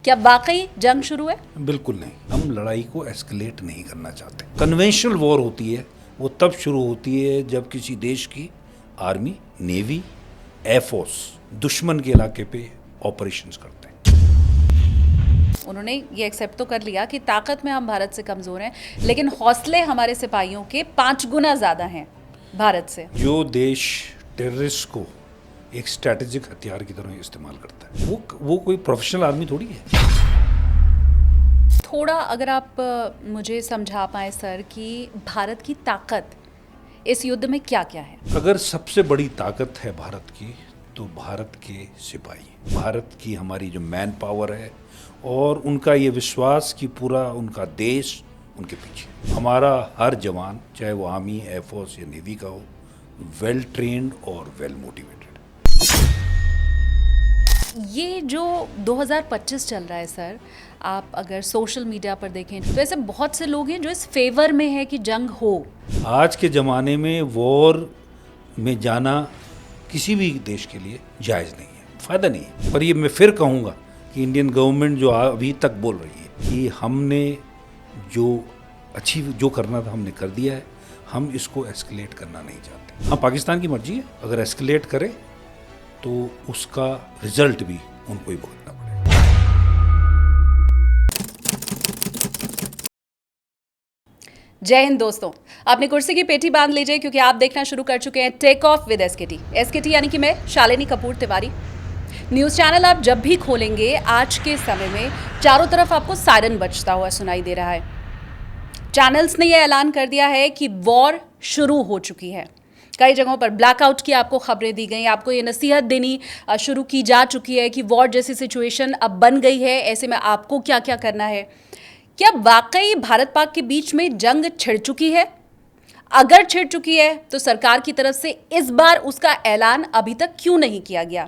क्या वाकई जंग शुरू है? बिल्कुल नहीं। हम लड़ाई को एस्केलेट नहीं करना चाहते। कन्वेंशनल वॉर होती है वो तब शुरू होती है जब किसी देश की आर्मी, नेवी, एयरफोर्स दुश्मन के इलाके पे ऑपरेशंस करते हैं। उन्होंने ये एक्सेप्ट तो कर लिया कि ताकत में हम भारत से कमज़ोर हैं, लेकिन हौसले हमारे सिपाहियों के 5 गुना ज़्यादा हैं भारत से। जो देश टेररिस्ट को एक स्ट्रैटेजिक हथियार की तरह इस्तेमाल करता है वो कोई प्रोफेशनल आर्मी थोड़ी है। थोड़ा अगर आप मुझे समझा पाएँ सर कि भारत की ताकत इस युद्ध में क्या क्या है? अगर सबसे बड़ी ताकत है भारत की तो भारत के सिपाही, भारत की हमारी जो मैन पावर है और उनका ये विश्वास कि पूरा उनका देश उनके पीछे। हमारा हर जवान, चाहे वो आर्मी, एयरफोर्स या नेवी का हो, वेल ट्रेन्ड और वेल मोटिवेटेड। ये जो 2025 चल रहा है सर, आप अगर सोशल मीडिया पर देखें तो ऐसे बहुत से लोग हैं जो इस फेवर में है कि जंग हो। आज के ज़माने में वॉर में जाना किसी भी देश के लिए जायज़ नहीं है, फ़ायदा नहीं है। पर ये मैं फिर कहूँगा कि इंडियन गवर्नमेंट जो अभी तक बोल रही है कि हमने जो करना था हमने कर दिया है, हम इसको एस्केलेट करना नहीं चाहते। हाँ, पाकिस्तान की मर्जी है, अगर एस्केलेट करे तो उसका रिजल्ट भी उनको ही भुगतना पड़ेगा। जय हिंद दोस्तों, अपनी कुर्सी की पेटी बांध लीजिए क्योंकि आप देखना शुरू कर चुके हैं take off with SKT. SKT यानी कि मैं शालिनी कपूर तिवारी। न्यूज़ चैनल आप जब भी खोलेंगे आज के समय में चारों तरफ आपको सायरन बजता हुआ सुनाई दे रहा है। चैनल्स ने यह ऐलान कर दिया है कि वॉर शुरू हो चुकी है। कई जगहों पर ब्लैकआउट की आपको खबरें दी गई, आपको ये नसीहत देनी शुरू की जा चुकी है कि वॉर जैसी सिचुएशन अब बन गई है, ऐसे में आपको क्या क्या करना है। क्या वाकई भारत पाक के बीच में जंग छिड़ चुकी है? अगर छिड़ चुकी है तो सरकार की तरफ से इस बार उसका ऐलान अभी तक क्यों नहीं किया गया?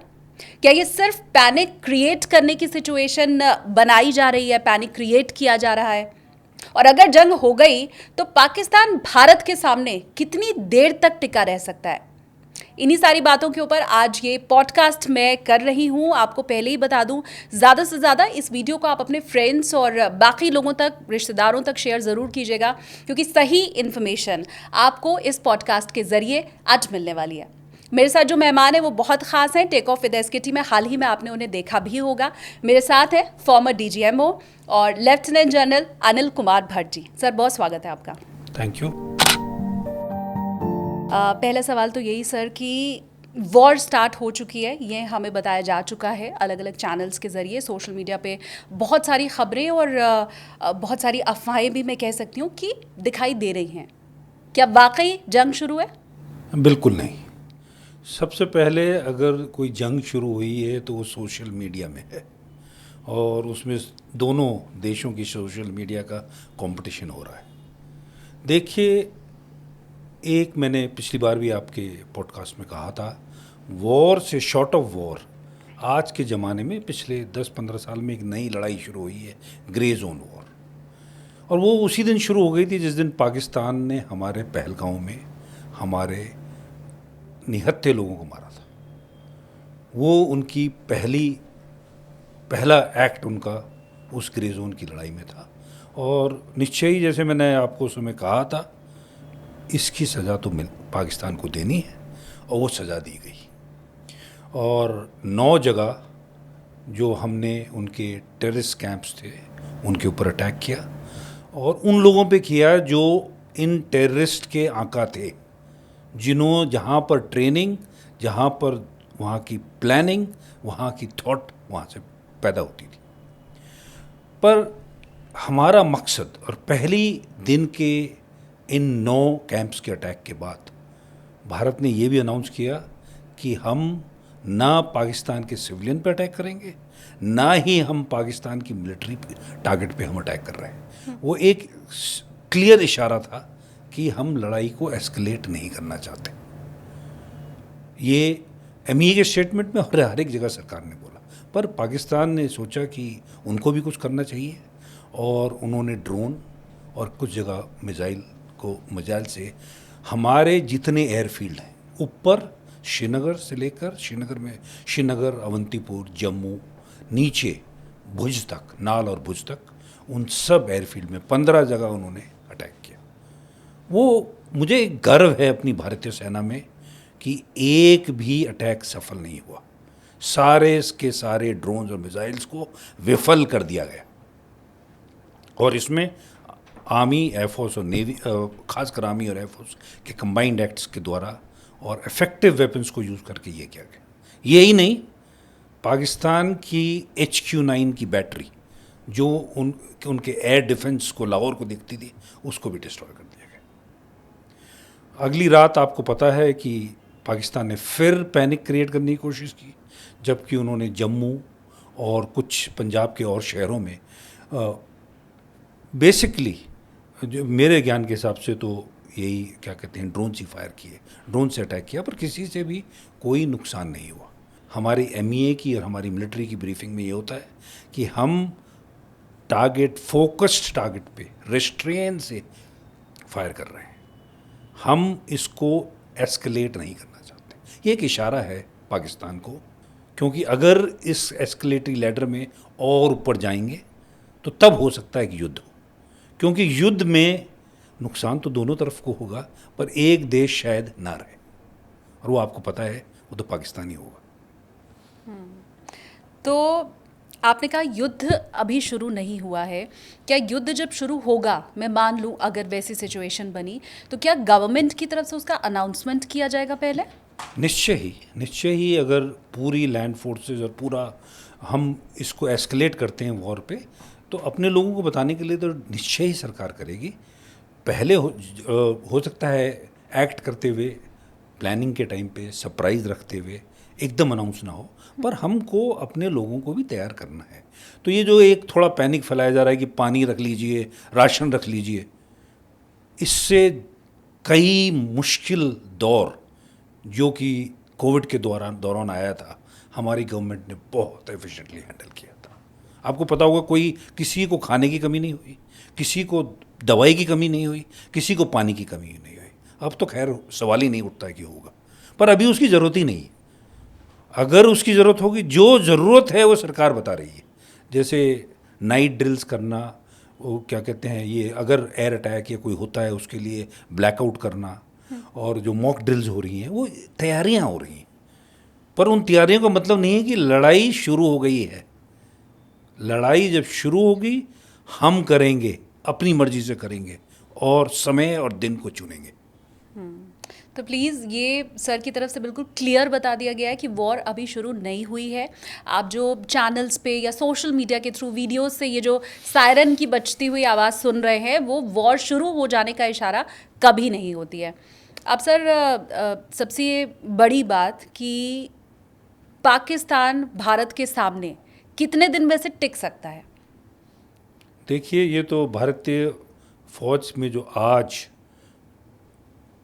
क्या ये सिर्फ पैनिक क्रिएट करने की सिचुएशन बनाई जा रही है, पैनिक क्रिएट किया जा रहा है? और अगर जंग हो गई तो पाकिस्तान भारत के सामने कितनी देर तक टिका रह सकता है? इन्हीं सारी बातों के ऊपर आज ये पॉडकास्ट मैं कर रही हूँ। आपको पहले ही बता दूँ, ज़्यादा से ज़्यादा इस वीडियो को आप अपने फ्रेंड्स और बाकी लोगों तक, रिश्तेदारों तक शेयर ज़रूर कीजिएगा क्योंकि सही इन्फॉर्मेशन आपको इस पॉडकास्ट के ज़रिए आज मिलने वाली है। मेरे साथ जो मेहमान हैं वो बहुत ख़ास हैं। टेक ऑफ विद एसकेटी में हाल ही में आपने उन्हें देखा भी होगा। मेरे साथ है फॉर्मर डीजीएमओ और lieutenant general Anil Kumar Bhatt ji. Sir, बहुत स्वागत है आपका। Thank you. पहला सवाल तो यही सर कि वॉर स्टार्ट हो चुकी है, ये हमें बताया जा चुका है अलग अलग चैनल्स के ज़रिए, सोशल मीडिया पे बहुत सारी खबरें और बहुत सारी अफवाहें भी मैं कह सकती हूँ कि दिखाई दे रही हैं। क्या वाकई जंग शुरू है? बिल्कुल नहीं। सबसे पहले अगर कोई जंग शुरू हुई है तो वो सोशल मीडिया में है और उसमें दोनों देशों की सोशल मीडिया का कंपटीशन हो रहा है। देखिए, एक मैंने पिछली बार भी आपके पॉडकास्ट में कहा था, वॉर से शॉर्ट ऑफ वॉर आज के ज़माने में पिछले 10-15 साल में एक नई लड़ाई शुरू हुई है, ग्रे जोन वॉर। और वो उसी दिन शुरू हो गई थी जिस दिन पाकिस्तान ने हमारे पहलगांव में हमारे निहत्थे लोगों को मारा था। वो उनकी पहला एक्ट उनका उस ग्रे जोन की लड़ाई में था और निश्चय ही, जैसे मैंने आपको उस समय कहा था, इसकी सज़ा तो पाकिस्तान को देनी है और वो सज़ा दी गई। और 9 जगह जो हमने उनके टेररिस्ट कैंप्स थे उनके ऊपर अटैक किया और उन लोगों पे किया जो इन टेररिस्ट के आका थे, जहाँ पर ट्रेनिंग, जहाँ पर वहाँ की प्लानिंग, वहाँ की थॉट वहाँ से पैदा होती थी। पर हमारा मकसद, और पहली दिन के इन 9 कैंप्स के अटैक के बाद भारत ने ये भी अनाउंस किया कि हम ना पाकिस्तान के सिविलियन पे अटैक करेंगे, ना ही हम पाकिस्तान की मिलिट्री टारगेट पे हम अटैक कर रहे हैं। वो एक क्लियर इशारा था कि हम लड़ाई को एस्केलेट नहीं करना चाहते। ये एमई के स्टेटमेंट में हर एक जगह सरकार ने बोला, पर पाकिस्तान ने सोचा कि उनको भी कुछ करना चाहिए और उन्होंने ड्रोन और कुछ जगह मिसाइल से हमारे जितने एयरफील्ड हैं ऊपर, श्रीनगर से लेकर श्रीनगर, अवंतीपुर, जम्मू, नीचे भुज तक, नाल और भुज तक, उन सब एयरफील्ड में 15 जगह उन्होंने अटैक किया। वो मुझे गर्व है अपनी भारतीय सेना में कि एक भी अटैक सफल नहीं हुआ। सारे के सारे ड्रोन्स और मिसाइल्स को विफल कर दिया गया। और इसमें आर्मी, एयरफोर्स और नेवी, खासकर आर्मी और एयरफोर्स के कंबाइंड एक्ट्स के द्वारा और इफेक्टिव वेपन्स को यूज़ करके ये किया गया। यही नहीं, पाकिस्तान की HQ-9 की बैटरी जो उनके एयर डिफेंस को, लाहौर को दिखती थी, उसको भी डिस्ट्रॉय कर दिया गया। अगली रात आपको पता है कि पाकिस्तान ने फिर पैनिक क्रिएट करने की कोशिश की, जबकि उन्होंने जम्मू और कुछ पंजाब के और शहरों में बेसिकली, जो मेरे ज्ञान के हिसाब से तो यही क्या कहते हैं, ड्रोन से फायर किए, ड्रोन से अटैक किया, पर किसी से भी कोई नुकसान नहीं हुआ। हमारी MEA की और हमारी मिलिट्री की ब्रीफिंग में ये होता है कि हम टारगेट, फोकस्ड टारगेट पे रेस्ट्रेन से फायर कर रहे हैं, हम इसको एस्केलेट नहीं करना चाहते। ये एक इशारा है पाकिस्तान को, क्योंकि अगर इस एस्केलेटरी लैडर में और ऊपर जाएंगे तो तब हो सकता है कि युद्ध हो, क्योंकि युद्ध में नुकसान तो दोनों तरफ को होगा, पर एक देश शायद ना रहे, और वो आपको पता है, वो तो पाकिस्तान ही होगा। तो आपने कहा युद्ध अभी शुरू नहीं हुआ है। क्या युद्ध जब शुरू होगा, मैं मान लूँ अगर वैसी सिचुएशन बनी, तो क्या गवर्नमेंट की तरफ से उसका अनाउंसमेंट किया जाएगा पहले? निश्चय ही अगर पूरी लैंड फोर्सेस और पूरा हम इसको एस्केलेट करते हैं वॉर पे, तो अपने लोगों को बताने के लिए तो निश्चय ही सरकार करेगी। पहले हो सकता है एक्ट करते हुए, प्लानिंग के टाइम पे सरप्राइज़ रखते हुए एकदम अनाउंस ना हो, पर हमको अपने लोगों को भी तैयार करना है। तो ये जो एक थोड़ा पैनिक फैलाया जा रहा है कि पानी रख लीजिए, राशन रख लीजिए, इससे कई मुश्किल दौर जो कि कोविड के दौरान आया था, हमारी गवर्नमेंट ने बहुत एफिशिएंटली हैंडल किया था। आपको पता होगा, किसी को खाने की कमी नहीं हुई, किसी को दवाई की कमी नहीं हुई, किसी को पानी की कमी नहीं हुई। अब तो खैर सवाल ही नहीं उठता है कि होगा, पर अभी उसकी ज़रूरत ही नहीं। अगर उसकी ज़रूरत होगी, जो ज़रूरत है वो सरकार बता रही है। जैसे नाइट ड्रिल्स करना, वो क्या कहते हैं, ये अगर एयर अटैक या कोई होता है उसके लिए ब्लैकआउट करना, और जो मॉक ड्रिल्स हो रही हैं, वो तैयारियां हो रही हैं। पर उन तैयारियों का मतलब नहीं है कि लड़ाई शुरू हो गई है। लड़ाई जब शुरू होगी, हम करेंगे, अपनी मर्जी से करेंगे, और समय और दिन को चुनेंगे। तो प्लीज़ ये सर की तरफ से बिल्कुल क्लियर बता दिया गया है कि वॉर अभी शुरू नहीं हुई है। आप जो चैनल्स पे या सोशल मीडिया के थ्रू वीडियोस से ये जो सायरन की बजती हुई आवाज़ सुन रहे हैं, वो वॉर शुरू हो जाने का इशारा कभी नहीं होती है। अब सर, सबसे बड़ी बात कि पाकिस्तान भारत के सामने कितने दिन वैसे टिक सकता है? देखिए, ये तो भारतीय फौज में जो आज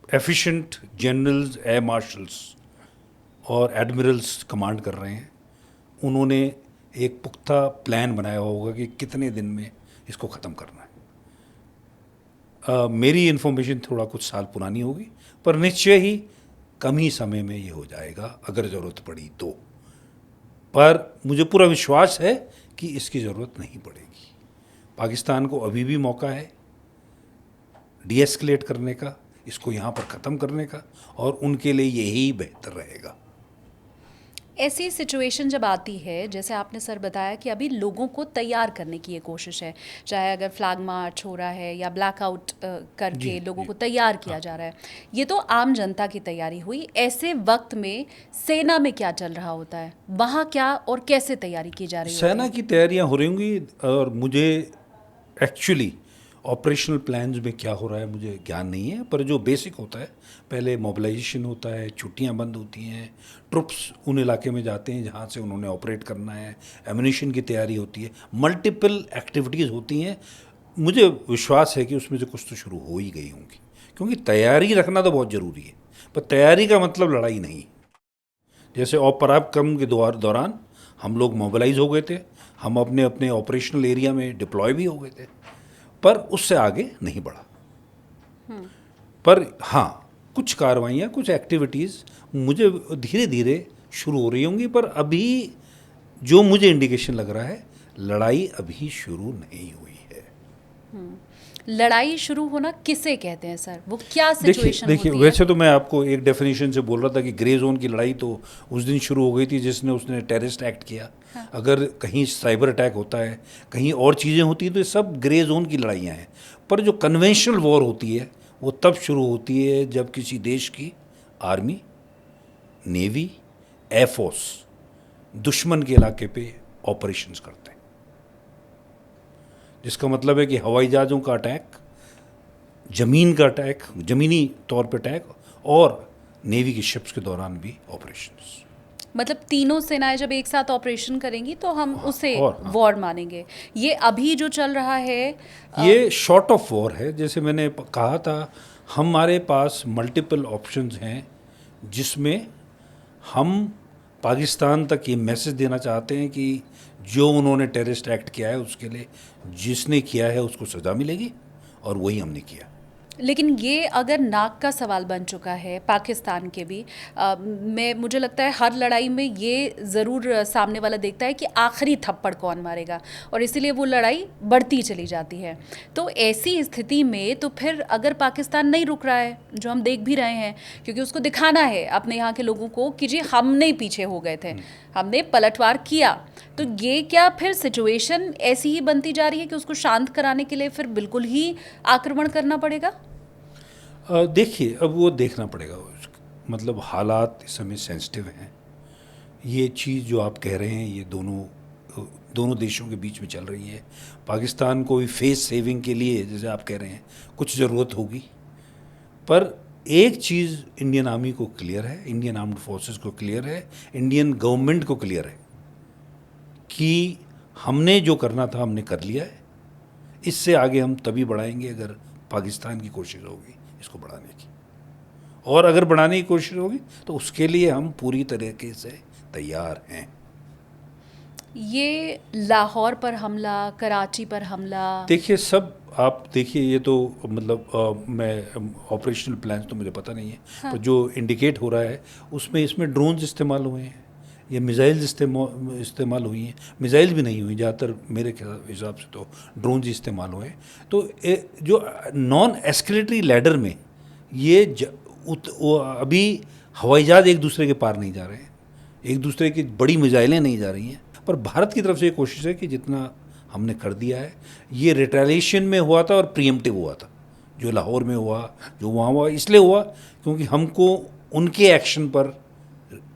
एफिशिएंट जनरल्स, एयर मार्शल्स और एडमिरल्स कमांड कर रहे हैं, उन्होंने एक पुख्ता प्लान बनाया होगा कि कितने दिन में इसको ख़त्म करना है। मेरी इन्फॉर्मेशन थोड़ा कुछ साल पुरानी होगी, पर निश्चय ही कम ही समय में ये हो जाएगा, अगर ज़रूरत पड़ी तो। पर मुझे पूरा विश्वास है कि इसकी ज़रूरत नहीं पड़ेगी। पाकिस्तान को अभी भी मौका है डीएस्केलेट करने का, इसको यहाँ पर ख़त्म करने का, और उनके लिए यही बेहतर रहेगा। ऐसी सिचुएशन जब आती है, जैसे आपने सर बताया कि अभी लोगों को तैयार करने की ये कोशिश है, चाहे अगर फ्लैग मार्च हो रहा है या ब्लैकआउट करके लोगों को तैयार किया जा रहा है, ये तो आम जनता की तैयारी हुई। ऐसे वक्त में सेना में क्या चल रहा होता है, वहाँ क्या और कैसे तैयारी की जा रही है? सेना की तैयारियां हो रही होंगी, और मुझे एक्चुअली ऑपरेशनल प्लान्स में क्या हो रहा है मुझे ज्ञान नहीं है, पर जो बेसिक होता है, पहले मोबिलाइजेशन होता है, छुट्टियां बंद होती हैं, ट्रुप्स उन इलाके में जाते हैं जहां से उन्होंने ऑपरेट करना है, एम्यूनिशन की तैयारी होती है, मल्टीपल एक्टिविटीज़ होती हैं। मुझे विश्वास है कि उसमें से कुछ तो शुरू हो ही गई होंगी, क्योंकि तैयारी रखना तो बहुत ज़रूरी है, पर तैयारी का मतलब लड़ाई नहीं। जैसे पराक्रम के दौरान हम लोग मोबिलाइज हो गए थे, हम अपने अपने ऑपरेशनल एरिया में डिप्लॉय भी हो गए थे, पर उससे आगे नहीं बढ़ा। पर हाँ, कुछ कार्रवाइयाँ, कुछ एक्टिविटीज़ मुझे धीरे धीरे शुरू हो रही होंगी, पर अभी जो मुझे इंडिकेशन लग रहा है, लड़ाई अभी शुरू नहीं हुई है। लड़ाई शुरू होना किसे कहते हैं सर? वो क्या देखिए सिचुएशन देखिए होती है? वैसे तो मैं आपको एक डेफिनेशन से बोल रहा था कि ग्रे जोन की लड़ाई तो उस दिन शुरू हो गई थी जिसने उसने टेररिस्ट एक्ट किया। हाँ। अगर कहीं साइबर अटैक होता है, कहीं और चीज़ें होती हैं, तो ये सब ग्रे जोन की लड़ाइयाँ हैं। पर जो कन्वेंशनल वॉर होती है वो तब शुरू होती है जब किसी देश की आर्मी, नेवी, एयरफोर्स दुश्मन के इलाके पे ऑपरेशंस करते हैं। जिसका मतलब है कि हवाई जहाज़ों का अटैक, ज़मीन का अटैक, ज़मीनी तौर पे अटैक, और नेवी की शिप्स के दौरान भी ऑपरेशंस। मतलब तीनों सेनाएं जब एक साथ ऑपरेशन करेंगी तो हम उसे हाँ। वॉर मानेंगे। ये अभी जो चल रहा है ये शॉर्ट ऑफ वॉर है। जैसे मैंने कहा था, हमारे पास मल्टीपल ऑप्शंस हैं जिसमें हम पाकिस्तान तक ये मैसेज देना चाहते हैं कि जो उन्होंने टेररिस्ट एक्ट किया है उसके लिए जिसने किया है उसको सज़ा मिलेगी, और वही हमने किया। लेकिन ये अगर नाक का सवाल बन चुका है पाकिस्तान के भी, मुझे लगता है हर लड़ाई में ये ज़रूर सामने वाला देखता है कि आखिरी थप्पड़ कौन मारेगा, और इसीलिए वो लड़ाई बढ़ती चली जाती है। तो ऐसी स्थिति में तो फिर अगर पाकिस्तान नहीं रुक रहा है, जो हम देख भी रहे हैं, क्योंकि उसको दिखाना है अपने यहाँ के लोगों को कि जी हम नहीं पीछे हो गए थे, हमने पलटवार किया, तो ये क्या फिर सिचुएशन ऐसी ही बनती जा रही है कि उसको शांत कराने के लिए फिर बिल्कुल ही आक्रमण करना पड़ेगा? देखिए, अब वो देखना पड़ेगा। मतलब हालात इस समय सेंसिटिव हैं। ये चीज़ जो आप कह रहे हैं ये दोनों देशों के बीच में चल रही है। पाकिस्तान को भी फेस सेविंग के लिए, जैसे आप कह रहे हैं, कुछ ज़रूरत होगी। पर एक चीज़ इंडियन आर्मी को क्लियर है, इंडियन आर्म्ड फोर्सेस को क्लियर है, इंडियन गवर्नमेंट को क्लियर है कि हमने जो करना था हमने कर लिया है। इससे आगे हम तभी बढ़ाएंगे अगर पाकिस्तान की कोशिश होगी इसको बढ़ाने की, और अगर बढ़ाने की कोशिश होगी तो उसके लिए हम पूरी तरीके से तैयार हैं। ये लाहौर पर हमला, कराची पर हमला, देखिए सब आप देखिए, ये तो मतलब मैं ऑपरेशनल प्लान तो मुझे पता नहीं है। हाँ। पर जो इंडिकेट हो रहा है उसमें इसमें ड्रोन्स इस्तेमाल हुए हैं, ये मिसाइल्स इस्तेमाल हुई हैं। मिसाइल भी नहीं हुई, ज़्यादातर मेरे हिसाब से तो ड्रोन्स ही इस्तेमाल हुए। तो जो नॉन एस्केलेटरी लैडर में ये वो अभी हवाई जहाज़ एक दूसरे के पार नहीं जा रहे हैं, एक दूसरे की बड़ी मिसाइलें नहीं जा रही हैं। पर भारत की तरफ से ये कोशिश है कि जितना हमने कर दिया है, ये रिटेलिएशन में हुआ था और प्रीएम्प्टिव हुआ था। जो लाहौर में हुआ, जो वहाँ हुआ, इसलिए हुआ क्योंकि हमको उनके एक्शन पर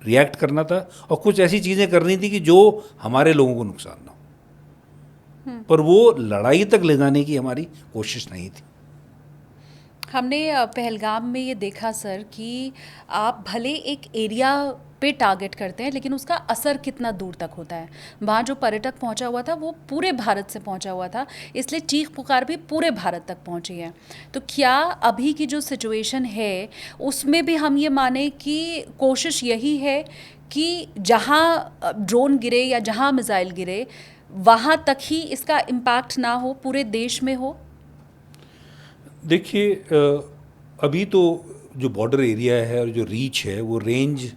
रिएक्ट करना था और कुछ ऐसी चीज़ें करनी थी कि जो हमारे लोगों को नुकसान ना हो। पर वो लड़ाई तक ले जाने की हमारी कोशिश नहीं थी। हमने पहलगाम में ये देखा सर कि आप भले एक एरिया पे टारगेट करते हैं, लेकिन उसका असर कितना दूर तक होता है। वहाँ जो पर्यटक पहुँचा हुआ था वो पूरे भारत से पहुँचा हुआ था, इसलिए चीख पुकार भी पूरे भारत तक पहुँची है। तो क्या अभी की जो सिचुएशन है उसमें भी हम ये माने कि कोशिश यही है कि जहाँ ड्रोन गिरे या जहाँ मिसाइल गिरे वहाँ तक ही इसका इम्पैक्ट ना हो, पूरे देश में हो? देखिए अभी तो जो बॉर्डर एरिया है और जो रीच है वो रेंज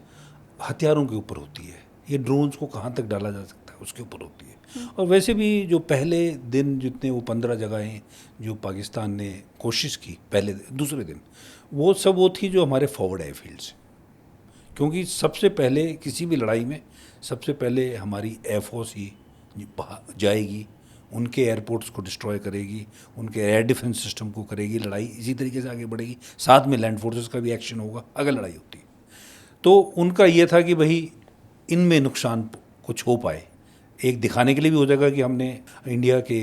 हथियारों के ऊपर होती है। ये ड्रोन्स को कहाँ तक डाला जा सकता है उसके ऊपर होती है। और वैसे भी जो पहले दिन जितने वो 15 जगहें जो पाकिस्तान ने कोशिश की पहले दूसरे दिन, वो सब वो थी जो हमारे फॉरवर्ड एयरफील्ड्स। क्योंकि सबसे पहले किसी भी लड़ाई में सबसे पहले हमारी एयरफोर्स ही जाएगी, उनके एयरपोर्ट्स को डिस्ट्रॉय करेगी, उनके एयर डिफेंस सिस्टम को करेगी, लड़ाई इसी तरीके से आगे बढ़ेगी। साथ में लैंड फोर्सेस का भी एक्शन होगा अगर लड़ाई होती है। तो उनका ये था कि भाई इनमें नुकसान कुछ हो पाए, एक दिखाने के लिए भी हो जाएगा कि हमने इंडिया के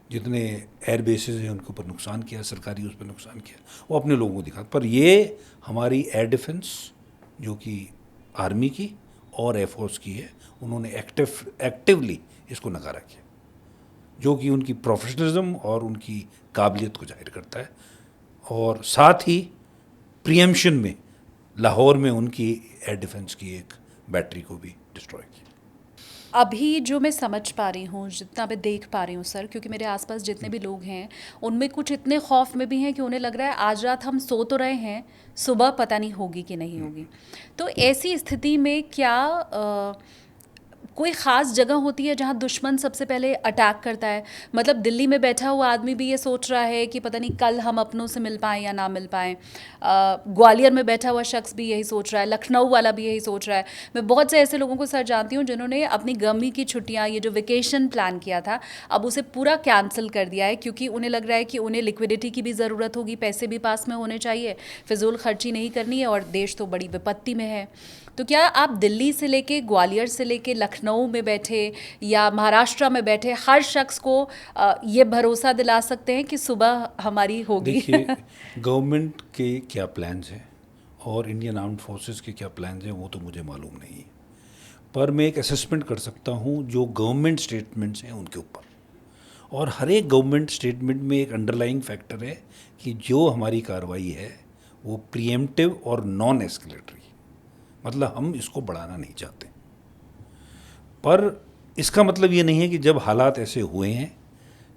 जितने एयर बेसेस हैं उनके ऊपर नुकसान किया, सरकारी उस पर नुकसान किया, वो अपने लोगों को दिखा। पर ये हमारी एयर डिफेंस जो कि आर्मी की और एयरफोर्स की है, उन्होंने एक्टिवली इसको नकारा किया, जो कि उनकी प्रोफेशनलिज्म और उनकी काबिलियत को जाहिर करता है। और साथ ही प्रीएम्पशन में लाहौर में उनकी एयर डिफेंस की एक बैटरी को भी डिस्ट्रॉय किया। अभी जो मैं समझ पा रही हूँ, जितना मैं देख पा रही हूँ सर, क्योंकि मेरे आसपास जितने भी लोग हैं उनमें कुछ इतने खौफ में भी हैं कि उन्हें लग रहा है आज रात हम सो तो रहे हैं, सुबह पता नहीं होगी कि नहीं होगी। तो ऐसी स्थिति में क्या कोई ख़ास जगह होती है जहाँ दुश्मन सबसे पहले अटैक करता है? मतलब दिल्ली में बैठा हुआ आदमी भी ये सोच रहा है कि पता नहीं कल हम अपनों से मिल पाएँ या ना मिल पाएँ। ग्वालियर में बैठा हुआ शख्स भी यही सोच रहा है, लखनऊ वाला भी यही सोच रहा है। मैं बहुत से ऐसे लोगों को सर जानती हूँ जिन्होंने अपनी गर्मी की छुट्टियाँ, ये जो वेकेशन प्लान किया था, अब उसे पूरा कैंसिल कर दिया है क्योंकि उन्हें लग रहा है कि उन्हें लिक्विडिटी की भी ज़रूरत होगी, पैसे भी पास में होने चाहिए, फिजूल खर्ची नहीं करनी है और देश तो बड़ी विपत्ति में है। तो क्या आप दिल्ली से लेके, ग्वालियर से लेके लखनऊ में बैठे या महाराष्ट्र में बैठे हर शख्स को ये भरोसा दिला सकते हैं कि सुबह हमारी होगी? देखिए, गवर्नमेंट के क्या प्लान्स हैं और इंडियन आर्म्ड फोर्सेस के क्या प्लान्स हैं वो तो मुझे मालूम नहीं है, पर मैं एक असेसमेंट कर सकता हूँ जो गवर्नमेंट स्टेटमेंट्स हैं उनके ऊपर। और हर एक गवर्नमेंट स्टेटमेंट में एक अंडरलाइंग फैक्टर है कि जो हमारी कार्रवाई है वो प्रीएम्प्टिव और नॉन एस्केलेटरी, मतलब हम इसको बढ़ाना नहीं चाहते। पर इसका मतलब ये नहीं है कि जब हालात ऐसे हुए हैं,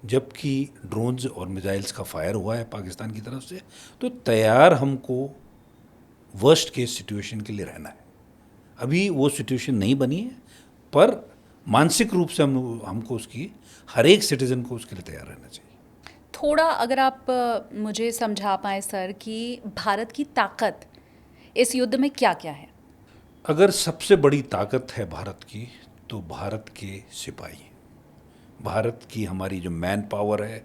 जबकि ड्रोन्स और मिसाइल्स का फायर हुआ है पाकिस्तान की तरफ से, तो तैयार हमको वर्स्ट केस सिचुएशन के लिए रहना है। अभी वो सिचुएशन नहीं बनी है, पर मानसिक रूप से हमको उसकी, हर एक सिटीज़न को उसके लिए तैयार रहना चाहिए। थोड़ा अगर आप मुझे समझा पाएँ सर कि भारत की ताकत इस युद्ध में क्या क्या है? अगर सबसे बड़ी ताकत है भारत की तो भारत के सिपाही, भारत की हमारी जो मैन पावर है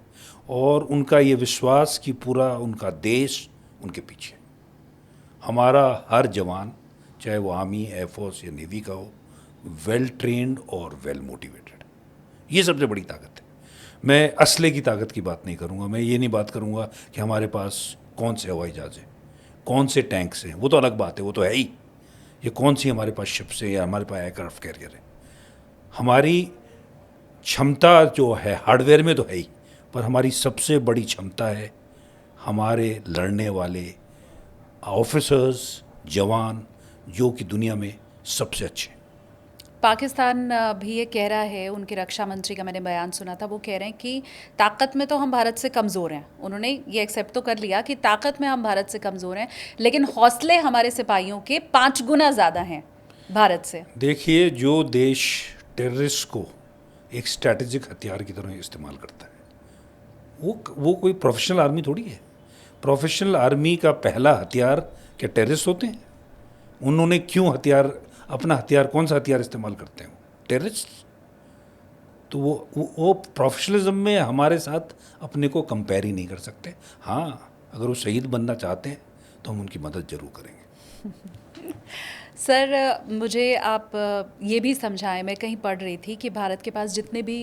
और उनका ये विश्वास कि पूरा उनका देश उनके पीछे, हमारा हर जवान, चाहे वो आर्मी, एयरफोर्स या नेवी का हो, वेल ट्रेंड और वेल मोटिवेटेड, ये सबसे बड़ी ताकत है। मैं असले की ताकत की बात नहीं करूँगा, मैं ये नहीं बात करूँगा कि हमारे पास कौन से हवाई जहाज़ हैं, कौन से टैंक्स हैं, वो तो अलग बात है, वो तो है ही। ये कौन सी हमारे पास शिप्स है या हमारे पास एयरक्राफ्ट कैरियर है। हमारी क्षमता जो है हार्डवेयर में तो है ही, पर हमारी सबसे बड़ी क्षमता है हमारे लड़ने वाले ऑफिसर्स, जवान, जो कि दुनिया में सबसे अच्छे हैं। पाकिस्तान भी ये कह रहा है, उनके रक्षा मंत्री का मैंने बयान सुना था, वो कह रहे हैं कि ताकत में तो हम भारत से कमज़ोर हैं। उन्होंने ये एक्सेप्ट तो कर लिया कि ताकत में हम भारत से कमज़ोर हैं, लेकिन हौसले हमारे सिपाहियों के 5 गुना ज़्यादा हैं भारत से। देखिए, जो देश टेररिस्ट को एक स्ट्रैटेजिक हथियार की तरह इस्तेमाल करता है, वो कोई प्रोफेशनल आर्मी थोड़ी है। प्रोफेशनल आर्मी का पहला हथियार क्या टेररिस्ट होते हैं? उन्होंने क्यों अपना हथियार, कौन सा हथियार इस्तेमाल करते हैं? टेररिस्ट। तो वो प्रोफेशनलिज्म में हमारे साथ अपने को कंपेयर ही नहीं कर सकते। हाँ, अगर वो शहीद बनना चाहते हैं तो हम उनकी मदद ज़रूर करेंगे। सर, मुझे आप ये भी समझाएं, मैं कहीं पढ़ रही थी कि भारत के पास जितने भी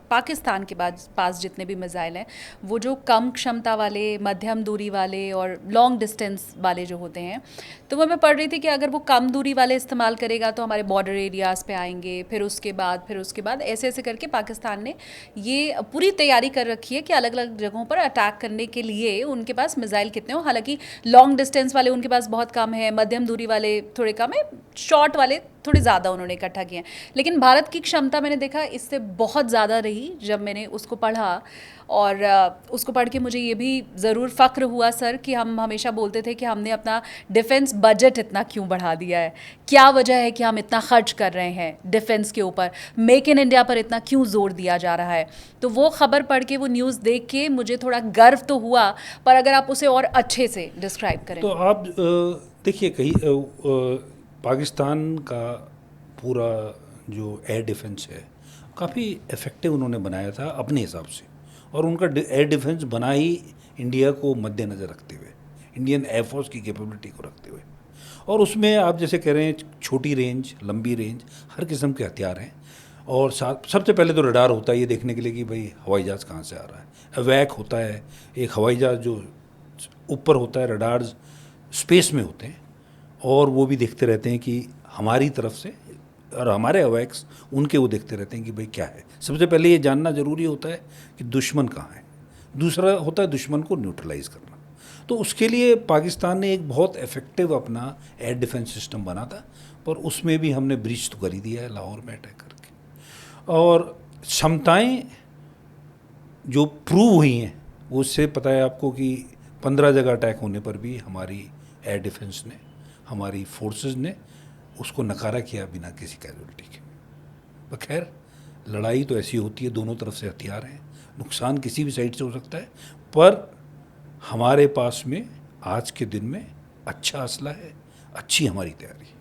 पाकिस्तान के पास जितने भी मिसाइल हैं, वो जो कम क्षमता वाले, मध्यम दूरी वाले और लॉन्ग डिस्टेंस वाले जो होते हैं, तो वो मैं पढ़ रही थी कि अगर वो कम दूरी वाले इस्तेमाल करेगा तो हमारे बॉर्डर एरियाज़ पे आएंगे, फिर उसके बाद ऐसे ऐसे करके पाकिस्तान ने ये पूरी तैयारी कर रखी है कि अलग अलग जगहों पर अटैक करने के लिए उनके पास मिसाइल कितने हो। हालांकि लॉन्ग डिस्टेंस वाले उनके पास बहुत कम है, मध्यम दूरी वाले थोड़े कम है, शॉर्ट वाले थोड़े ज़्यादा उन्होंने इकट्ठा किए हैं। लेकिन भारत की क्षमता मैंने देखा इससे बहुत ज़्यादा रही जब मैंने उसको पढ़ा। और उसको पढ़ के मुझे ये भी ज़रूर फ़ख्र हुआ सर कि हम हमेशा बोलते थे कि हमने अपना डिफेंस बजट इतना क्यों बढ़ा दिया है, क्या वजह है कि हम इतना खर्च कर रहे हैं डिफेंस के ऊपर, मेक इन इंडिया पर इतना क्यों जोर दिया जा रहा है। तो वो खबर पढ़ के, वो न्यूज़ देख के मुझे थोड़ा गर्व तो हुआ, पर अगर आप उसे और अच्छे से डिस्क्राइब करें तो आप देखिए, कहीं पाकिस्तान का पूरा जो एयर डिफेंस है काफ़ी इफ़ेक्टिव उन्होंने बनाया था अपने हिसाब से, और उनका एयर डिफेंस बना ही इंडिया को मद्देनज़र रखते हुए, इंडियन एयरफोर्स की कैपेबिलिटी को रखते हुए। और उसमें आप जैसे कह रहे हैं, छोटी रेंज, लंबी रेंज, हर किस्म के हथियार हैं। और साथ सबसे पहले तो रडार होता है ये देखने के लिए कि भाई हवाई जहाज़ कहाँ से आ रहा है। अवैक होता है, एक हवाई जहाज़ जो ऊपर होता है, रडार्स स्पेस में होते हैं, और वो भी देखते रहते हैं कि हमारी तरफ से, और हमारे अवैक्स उनके वो देखते रहते हैं कि भाई क्या है। सबसे पहले ये जानना ज़रूरी होता है कि दुश्मन कहाँ है, दूसरा होता है दुश्मन को न्यूट्रलाइज़ करना। तो उसके लिए पाकिस्तान ने एक बहुत इफ़ेक्टिव अपना एयर डिफेंस सिस्टम बना था, पर उसमें भी हमने ब्रीच तो कर ही दिया है लाहौर में अटैक करके। और क्षमताएँ जो प्रूव हुई हैं, वो उससे पता है आपको कि 15 जगह अटैक होने पर भी हमारी एयर डिफेंस ने, हमारी फोर्सेस ने उसको नकारा किया बिना किसी कैजुअलिटी के। पर खैर, लड़ाई तो ऐसी होती है, दोनों तरफ से हथियार हैं, नुकसान किसी भी साइड से हो सकता है, पर हमारे पास में आज के दिन में अच्छा असला है, अच्छी हमारी तैयारी है।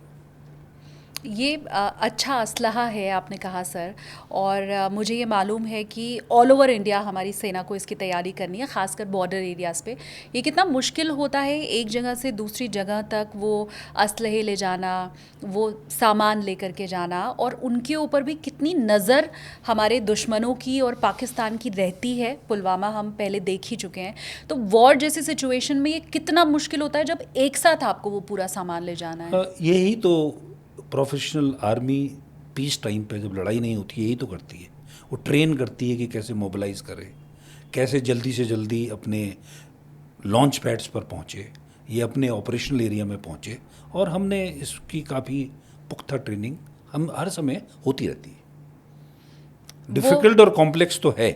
ये अच्छा असलहा है आपने कहा सर, और मुझे ये मालूम है कि ऑल ओवर इंडिया हमारी सेना को इसकी तैयारी करनी है, ख़ासकर बॉर्डर एरियाज़ पे। ये कितना मुश्किल होता है एक जगह से दूसरी जगह तक वो असलहे ले जाना, वो सामान लेकर के जाना, और उनके ऊपर भी कितनी नज़र हमारे दुश्मनों की और पाकिस्तान की रहती है। पुलवामा हम पहले देख ही चुके हैं। तो वॉर जैसी सिचुएशन में ये कितना मुश्किल होता है जब एक साथ आपको वो पूरा सामान ले जाना है। यही तो प्रोफेशनल आर्मी पीस टाइम पे जब लड़ाई नहीं होती यही तो करती है, वो ट्रेन करती है कि कैसे मोबिलाइज करे, कैसे जल्दी से जल्दी अपने लॉन्च पैड्स पर पहुँचे, ये अपने ऑपरेशनल एरिया में पहुँचे, और हमने इसकी काफ़ी पुख्ता ट्रेनिंग हम हर समय होती रहती है। डिफ़िकल्ट और कॉम्प्लेक्स तो है,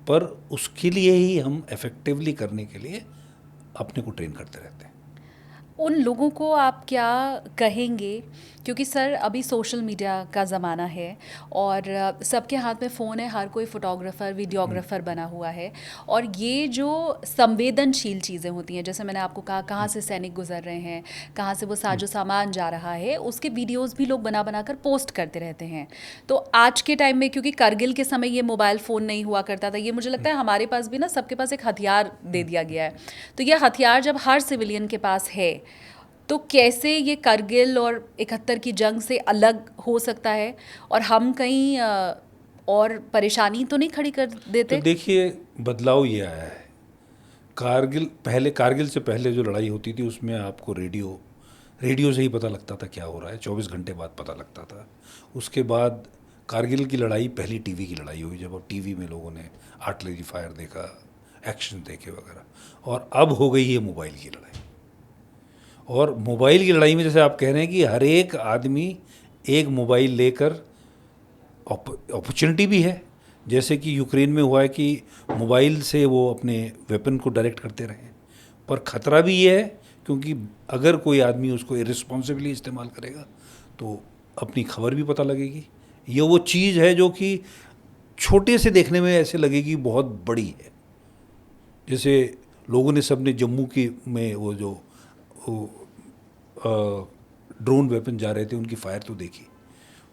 पर उसके लिए ही हम इफ़ेक्टिवली करने के लिए अपने को ट्रेन करते रहते हैं। उन लोगों को आप क्या कहेंगे, क्योंकि सर अभी सोशल मीडिया का ज़माना है और सबके हाथ में फ़ोन है, हर कोई फ़ोटोग्राफ़र वीडियोग्राफ़र बना हुआ है, और ये जो संवेदनशील चीज़ें होती हैं, जैसे मैंने आपको कहा कहाँ से सैनिक गुजर रहे हैं, कहाँ से वो साजो सामान जा रहा है, उसके वीडियोस भी लोग बना बना कर पोस्ट करते रहते हैं। तो आज के टाइम में, क्योंकि करगिल के समय ये मोबाइल फ़ोन नहीं हुआ करता था, ये मुझे लगता है हमारे पास भी ना सबके पास एक हथियार दे दिया गया है। तो ये हथियार जब हर सिविलियन के पास है, तो कैसे ये करगिल और 71 की जंग से अलग हो सकता है, और हम कहीं और परेशानी तो नहीं खड़ी कर देते? तो देखिए, बदलाव ये आया है। कारगिल से पहले जो लड़ाई होती थी उसमें आपको रेडियो से ही पता लगता था क्या हो रहा है, 24 घंटे बाद पता लगता था। उसके बाद कारगिल की लड़ाई पहली टीवी की लड़ाई हुई, जब अब टीवी में लोगों ने आर्टिलरी फायर देखा, एक्शन देखे वगैरह, और अब हो गई है मोबाइल की लड़ाई। और मोबाइल की लड़ाई में जैसे आप कह रहे हैं कि हर एक आदमी एक मोबाइल लेकर, अपॉर्चुनिटी भी है, जैसे कि यूक्रेन में हुआ है कि मोबाइल से वो अपने वेपन को डायरेक्ट करते रहे, पर ख़तरा भी ये है क्योंकि अगर कोई आदमी उसको इरिस्पॉन्सिबली इस्तेमाल करेगा तो अपनी खबर भी पता लगेगी। ये वो चीज़ है जो कि छोटे से देखने में ऐसे लगेगी बहुत बड़ी है। जैसे लोगों ने सबने जम्मू की में वो जो ड्रोन वेपन जा रहे थे उनकी फायर तो देखी,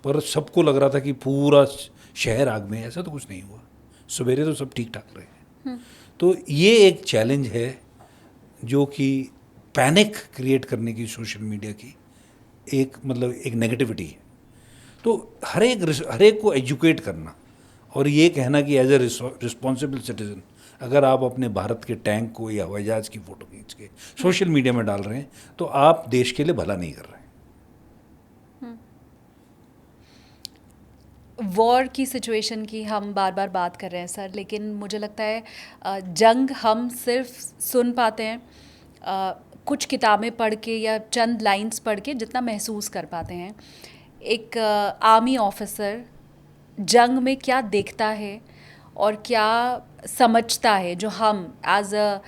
पर सबको लग रहा था कि पूरा शहर आग में है। ऐसा तो कुछ नहीं हुआ, सवेरे तो सब ठीक ठाक रहे। तो ये एक चैलेंज है जो कि पैनिक क्रिएट करने की सोशल मीडिया की एक एक नेगेटिविटी है। तो हर एक को एजुकेट करना और ये कहना कि एज ए रिस्पॉन्सिबल सिटीजन अगर आप अपने भारत के टैंक को या हवाई जहाज़ की फ़ोटो खींच के सोशल मीडिया में डाल रहे हैं तो आप देश के लिए भला नहीं कर रहे हैं। वॉर की सिचुएशन की हम बार बार बात कर रहे हैं सर, लेकिन मुझे लगता है जंग हम सिर्फ सुन पाते हैं कुछ किताबें पढ़ के या चंद लाइंस पढ़ के जितना महसूस कर पाते हैं। एक आर्मी ऑफिसर जंग में क्या देखता है और क्या समझता है जो हम एज अ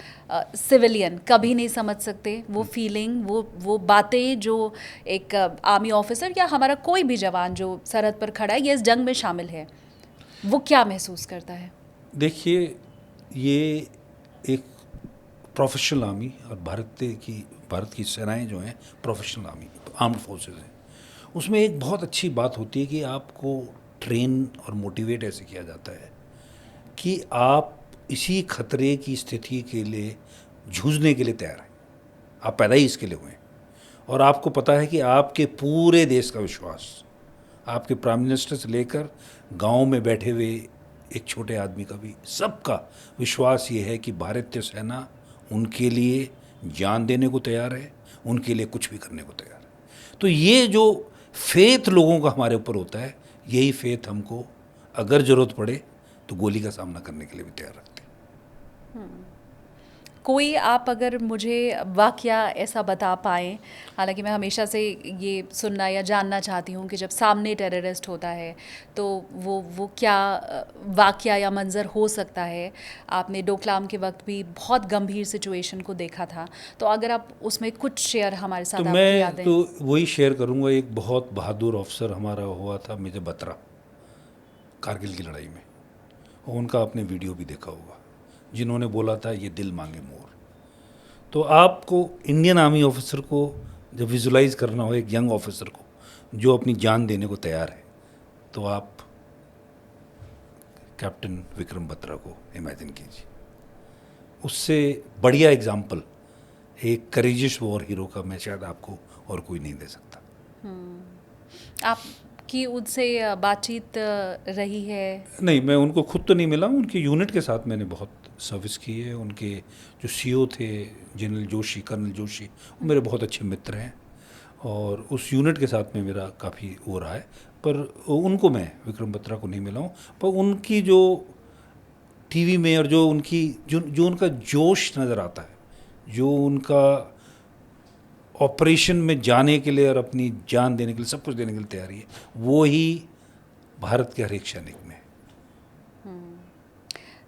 सिविलियन कभी नहीं समझ सकते, वो फीलिंग, वो बातें जो एक आर्मी ऑफिसर या हमारा कोई भी जवान जो सरहद पर खड़ा है, ये इस जंग में शामिल है, वो क्या महसूस करता है? देखिए, ये एक प्रोफेशनल आर्मी और भारत की सेनाएं जो हैं प्रोफेशनल आर्मी आर्म्ड फोर्सेस हैं, उसमें एक बहुत अच्छी बात होती है कि आपको ट्रेन और मोटिवेट ऐसे किया जाता है कि आप इसी खतरे की स्थिति के लिए जूझने के लिए तैयार हैं। आप पैदा ही इसके लिए हुए हैं और आपको पता है कि आपके पूरे देश का विश्वास, आपके प्राइम मिनिस्टर से लेकर गांव में बैठे हुए एक छोटे आदमी का भी, सबका विश्वास ये है कि भारतीय सेना उनके लिए जान देने को तैयार है, उनके लिए कुछ भी करने को तैयार है। तो ये जो फेथ लोगों का हमारे ऊपर होता है, यही फेथ हमको अगर ज़रूरत पड़े तो गोली का सामना करने के लिए भी तैयार रखते हैं। कोई आप अगर मुझे वाकया ऐसा बता पाएँ, हालांकि मैं हमेशा से ये सुनना या जानना चाहती हूँ कि जब सामने टेररिस्ट होता है तो वो क्या वाकया या मंज़र हो सकता है। आपने डोकलाम के वक्त भी बहुत गंभीर सिचुएशन को देखा था, तो अगर आप उसमें कुछ शेयर हमारे साथ तो आपकी यादें। मैं तो वही शेयर करूँगा। एक बहुत बहादुर ऑफिसर हमारा हुआ था, मेजर बत्रा। कारगिल की लड़ाई में, और उनका आपने वीडियो भी देखा होगा, जिन्होंने बोला था ये दिल मांगे मोर। तो आपको इंडियन आर्मी ऑफिसर को जब विजुलाइज करना हो, एक यंग ऑफिसर को जो अपनी जान देने को तैयार है, तो आप कैप्टन विक्रम बत्रा को इमेजिन कीजिए। उससे बढ़िया एग्जाम्पल एक करेजियस वॉर हीरो का मैं शायद आपको और कोई नहीं दे सकता। आपकी उनसे बातचीत रही है? नहीं, मैं उनको खुद तो नहीं मिला हूँ, उनके यूनिट के साथ मैंने बहुत सर्विस की है। उनके जो सीईओ थे जनरल जोशी, कर्नल जोशी, वो मेरे बहुत अच्छे मित्र हैं, और उस यूनिट के साथ में मेरा काफ़ी वो रहा है। पर उनको मैं, विक्रम बत्रा को नहीं मिला हूँ, पर उनकी जो टीवी में और जो उनकी जो उनका जोश नज़र आता है, जो उनका ऑपरेशन में जाने के लिए और अपनी जान देने के लिए, सब कुछ देने के लिए तैयारी है, वो ही भारत के हर एक सैनिक में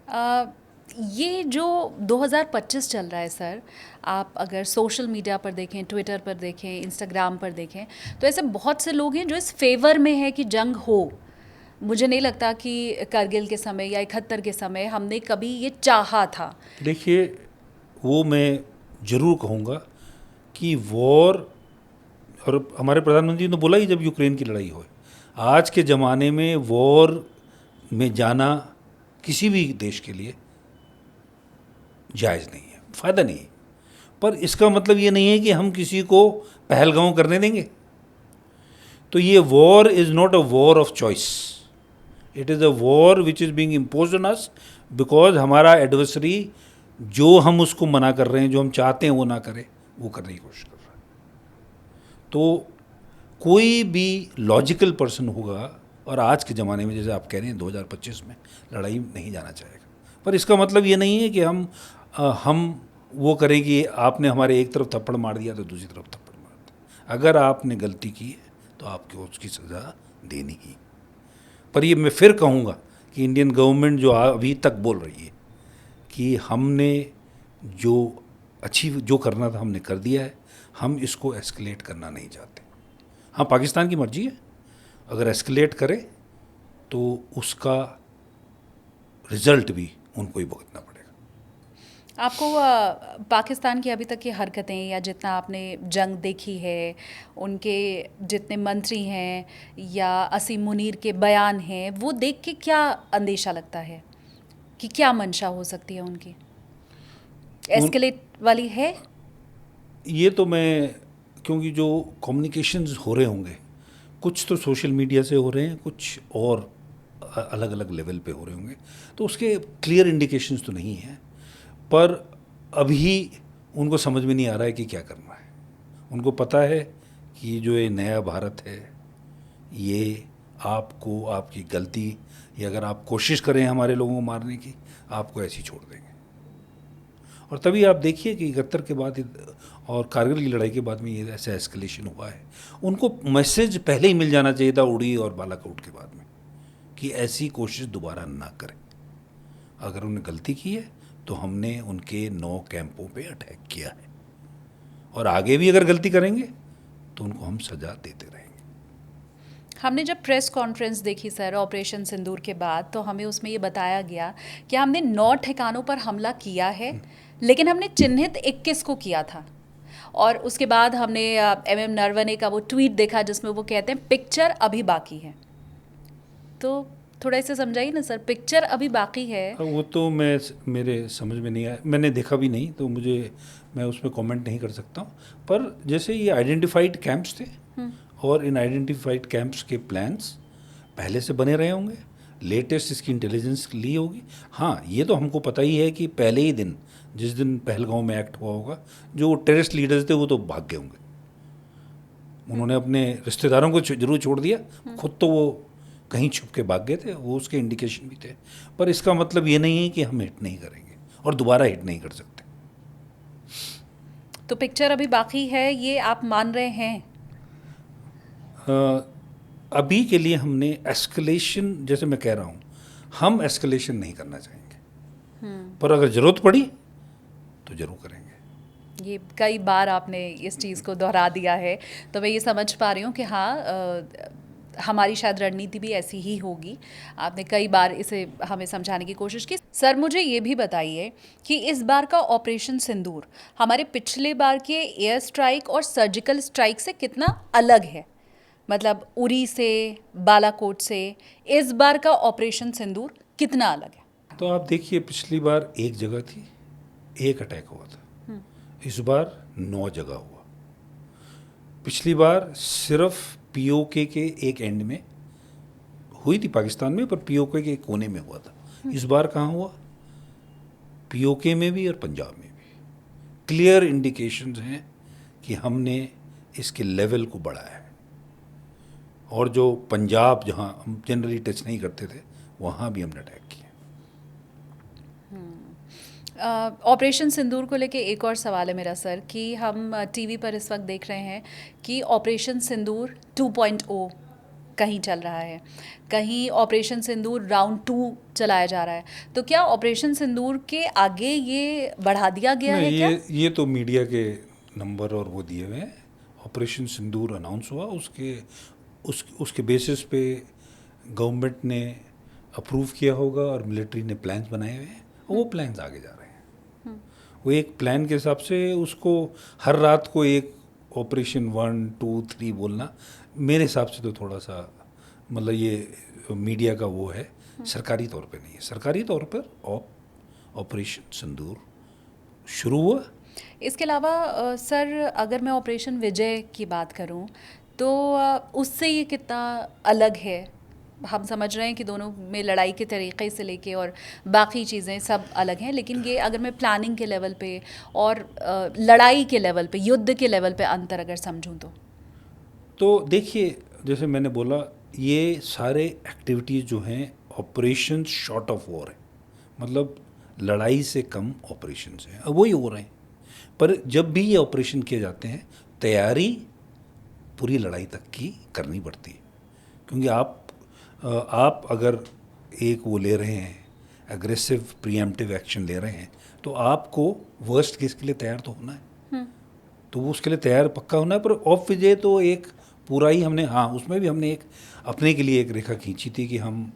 है। ये जो 2025 चल रहा है सर, आप अगर सोशल मीडिया पर देखें, ट्विटर पर देखें, इंस्टाग्राम पर देखें, तो ऐसे बहुत से लोग हैं जो इस फेवर में है कि जंग हो। मुझे नहीं लगता कि करगिल के समय या 71 के समय हमने कभी ये चाहा था। देखिए, वो मैं ज़रूर कहूँगा कि वॉर, और हमारे प्रधानमंत्री ने तो बोला ही जब यूक्रेन की लड़ाई हो, आज के ज़माने में वॉर में जाना किसी भी देश के लिए जायज़ नहीं है, फ़ायदा नहीं है। पर इसका मतलब ये नहीं है कि हम किसी को पहलगांव करने देंगे। तो ये war is not a war of choice, it is a war which is being imposed on us, because हमारा एडवर्सरी जो हम उसको मना कर रहे हैं, जो हम चाहते हैं वो ना करे, वो करने की कोशिश कर रहा है। तो कोई भी लॉजिकल पर्सन होगा, और आज के ज़माने में जैसे आप कह रहे हैं 2025 में लड़ाई नहीं जाना चाहेगा। पर इसका मतलब ये नहीं है कि हम वो करें कि आपने हमारे एक तरफ थप्पड़ मार दिया तो दूसरी तरफ थप्पड़ मार दिया। अगर आपने गलती की है तो आपको उसकी सज़ा देनी ही। पर ये मैं फिर कहूँगा कि इंडियन गवर्नमेंट जो अभी तक बोल रही है कि हमने जो करना था हमने कर दिया है, हम इसको एस्केलेट करना नहीं चाहते। हाँ, पाकिस्तान की मर्जी है, अगर एस्केलेट करे तो उसका रिजल्ट भी उनको ही भुगतना पड़ेगा। आपको पाकिस्तान की अभी तक की हरकतें या जितना आपने जंग देखी है, उनके जितने मंत्री हैं या असीम मुनीर के बयान हैं, वो देख के क्या अंदेशा लगता है कि क्या मंशा हो सकती है उनकी? एस्केलेट वाली है? ये तो मैं, क्योंकि जो कम्युनिकेशंस हो रहे होंगे, कुछ तो सोशल मीडिया से हो रहे हैं, कुछ और अलग अलग लेवल पे हो रहे होंगे, तो उसके क्लियर इंडिकेशंस तो नहीं हैं। पर अभी उनको समझ में नहीं आ रहा है कि क्या करना है। उनको पता है कि जो ये नया भारत है, ये आपको आपकी गलती, या अगर आप कोशिश करें हमारे लोगों को मारने की, आपको ऐसे ही छोड़ देंगे। और तभी आप देखिए कि 71 के बाद और कारगिल की लड़ाई के बाद में ये ऐसा एस्केलेशन हुआ है। उनको मैसेज पहले ही मिल जाना चाहिए था उड़ी और बालाकोट के बाद में, कि ऐसी कोशिश दोबारा ना करें। अगर उन्होंने गलती की है तो हमने उनके 9 कैंपों पे अटैक किया है, और आगे भी अगर गलती करेंगे तो उनको हम सज़ा देते रहेंगे। हमने जब प्रेस कॉन्फ्रेंस देखी सर ऑपरेशन सिंदूर के बाद, तो हमें उसमें ये बताया गया कि हमने 9 ठिकानों पर हमला किया है, लेकिन हमने चिन्हित 21 को किया था। और उसके बाद हमने MM नरवणे का वो ट्वीट देखा जिसमें वो कहते हैं पिक्चर अभी बाकी है। तो थोड़ा इसे समझाइए ना सर, पिक्चर अभी बाकी है। वो तो मेरे समझ में नहीं आया, मैंने देखा भी नहीं, तो मैं उसमें कमेंट नहीं कर सकता हूँ। पर जैसे ये आइडेंटिफाइड कैंप्स थे, और इन आइडेंटिफाइड कैंप्स के प्लान्स पहले से बने रहे होंगे, लेटेस्ट इसकी इंटेलिजेंस ली होगी। हाँ, ये तो हमको पता ही है कि पहले ही दिन, जिस दिन पहलगांव में एक्ट हुआ होगा, जो टेररिस्ट लीडर्स थे वो तो भाग गए होंगे। उन्होंने अपने रिश्तेदारों को जरूर छोड़ दिया, खुद तो वो कहीं छुप के भाग गए थे, वो उसके इंडिकेशन भी थे। पर इसका मतलब ये नहीं है कि हम हिट नहीं करेंगे और दोबारा हिट नहीं कर सकते। तो पिक्चर अभी बाकी है, ये आप मान रहे हैं? अभी के लिए हमने एस्केलेशन, जैसे मैं कह रहा हूँ, हम एस्केलेशन नहीं करना चाहेंगे, पर अगर ज़रूरत पड़ी तो ज़रूर करेंगे। ये कई बार आपने इस चीज़ को दोहरा दिया है, तो मैं ये समझ पा रही हूँ कि हाँ, हमारी शायद रणनीति भी ऐसी ही होगी। आपने कई बार इसे हमें समझाने की कोशिश की। सर मुझे ये भी बताइए कि इस बार का ऑपरेशन सिंदूर हमारे पिछले बार के एयर स्ट्राइक और सर्जिकल स्ट्राइक से कितना अलग है? मतलब उरी से, बालाकोट से इस बार का ऑपरेशन सिंदूर कितना अलग है? तो आप देखिए, पिछली बार एक जगह थी, एक अटैक हुआ था। इस बार 9 जगह हुआ। पिछली बार सिर्फ पीओके के एक एंड में हुई थी पाकिस्तान में, पर पीओके के एक कोने में हुआ था। इस बार कहाँ हुआ? पीओके में भी और पंजाब में भी। क्लियर इंडिकेशंस हैं कि हमने इसके लेवल को बढ़ाया है। और जो पंजाब, जहाँ हम जनरली टच नहीं करते थे, वहाँ भी हमने अटैक किया। ऑपरेशन सिंदूर को लेके एक और सवाल है मेरा सर कि हम टीवी पर इस वक्त देख रहे हैं कि ऑपरेशन सिंदूर 2.0 कहीं चल रहा है, कहीं ऑपरेशन सिंदूर राउंड 2 चलाया जा रहा है। तो क्या ऑपरेशन सिंदूर के आगे ये बढ़ा दिया गया है क्या? ये तो मीडिया के नंबर और वो दिए हुए हैं। ऑपरेशन सिंदूर अनाउंस हुआ, उसके बेसिस पे गवर्नमेंट ने अप्रूव किया होगा और मिलिट्री ने प्लान्स बनाए हुए हैं, और वो प्लान्स आगे जा रहे हैं। वो एक प्लान के हिसाब से उसको हर रात को एक ऑपरेशन 1, 2, 3 बोलना मेरे हिसाब से तो थोड़ा सा, मतलब ये मीडिया का वो है, सरकारी तौर पे नहीं है। सरकारी तौर पर ऑपरेशन सिंदूर शुरू हुआ। इसके अलावा सर अगर मैं ऑपरेशन विजय की बात करूं तो उससे ये कितना अलग है? हम समझ रहे हैं कि दोनों में लड़ाई के तरीक़े से लेके और बाकी चीज़ें सब अलग हैं, लेकिन ये अगर मैं प्लानिंग के लेवल पे और लड़ाई के लेवल पे, युद्ध के लेवल पे अंतर अगर समझूं तो देखिए, जैसे मैंने बोला, ये सारे एक्टिविटीज़ जो हैं ऑपरेशन शॉर्ट ऑफ वॉर है, मतलब लड़ाई से कम ऑपरेशंस हैं, अब वही हो रहे हैं। पर जब भी ये ऑपरेशन किए जाते हैं, तैयारी पूरी लड़ाई तक की करनी पड़ती है। क्योंकि आप अगर एक वो ले रहे हैं, एग्रेसिव प्रीएम्प्टिव एक्शन ले रहे हैं, तो आपको वर्स्ट केस के लिए तैयार तो होना है। तो वो उसके लिए तैयार पक्का होना है। पर ऑफ विजय तो एक पूरा ही हमने, हाँ, उसमें भी हमने एक अपने के लिए एक रेखा खींची थी कि हम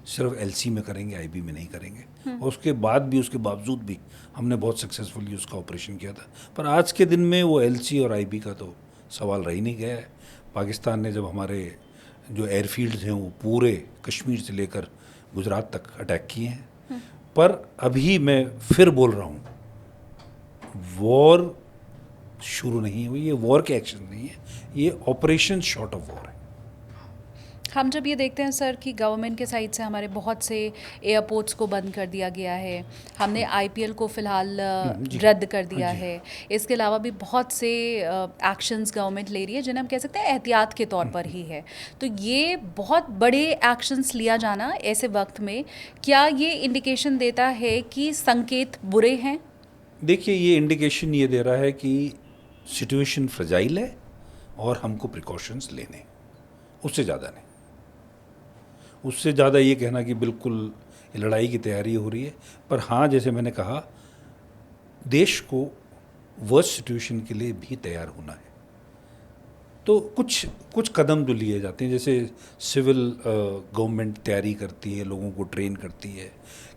सिर्फ एलसी में करेंगे, आईबी में नहीं करेंगे। और उसके बावजूद भी हमने बहुत सक्सेसफुली उसका ऑपरेशन किया था। पर आज के दिन में वो एलसी और आईबी का तो सवाल रह ही नहीं गया है। पाकिस्तान ने जब हमारे जो एयरफील्ड्स हैं वो पूरे कश्मीर से लेकर गुजरात तक अटैक किए हैं। पर अभी मैं फिर बोल रहा हूँ, वॉर शुरू नहीं हुई, ये वॉर के एक्शन नहीं है, ये ऑपरेशन शॉर्ट ऑफ वॉर है। हम जब ये देखते हैं सर कि गवर्नमेंट के साइड से हमारे बहुत से एयरपोर्ट्स को बंद कर दिया गया है, हमने आईपीएल को फ़िलहाल रद्द कर दिया है, इसके अलावा भी बहुत से एक्शंस गवर्नमेंट ले रही है जिन्हें हम कह सकते हैं एहतियात के तौर पर ही है। तो ये बहुत बड़े एक्शंस लिया जाना ऐसे वक्त में, क्या ये इंडिकेशन देता है कि संकेत बुरे हैं? देखिए, ये इंडिकेशन ये दे रहा है कि सिचुएशन फ्रजाइल है और हमको प्रिकॉशंस लेने, उससे ज़्यादा नहीं। उससे ज़्यादा ये कहना कि बिल्कुल लड़ाई की तैयारी हो रही है। पर हाँ, जैसे मैंने कहा, देश को वर्स्ट सिचुएशन के लिए भी तैयार होना है। तो कुछ कदम जो लिए जाते हैं, जैसे सिविल गवर्नमेंट तैयारी करती है, लोगों को ट्रेन करती है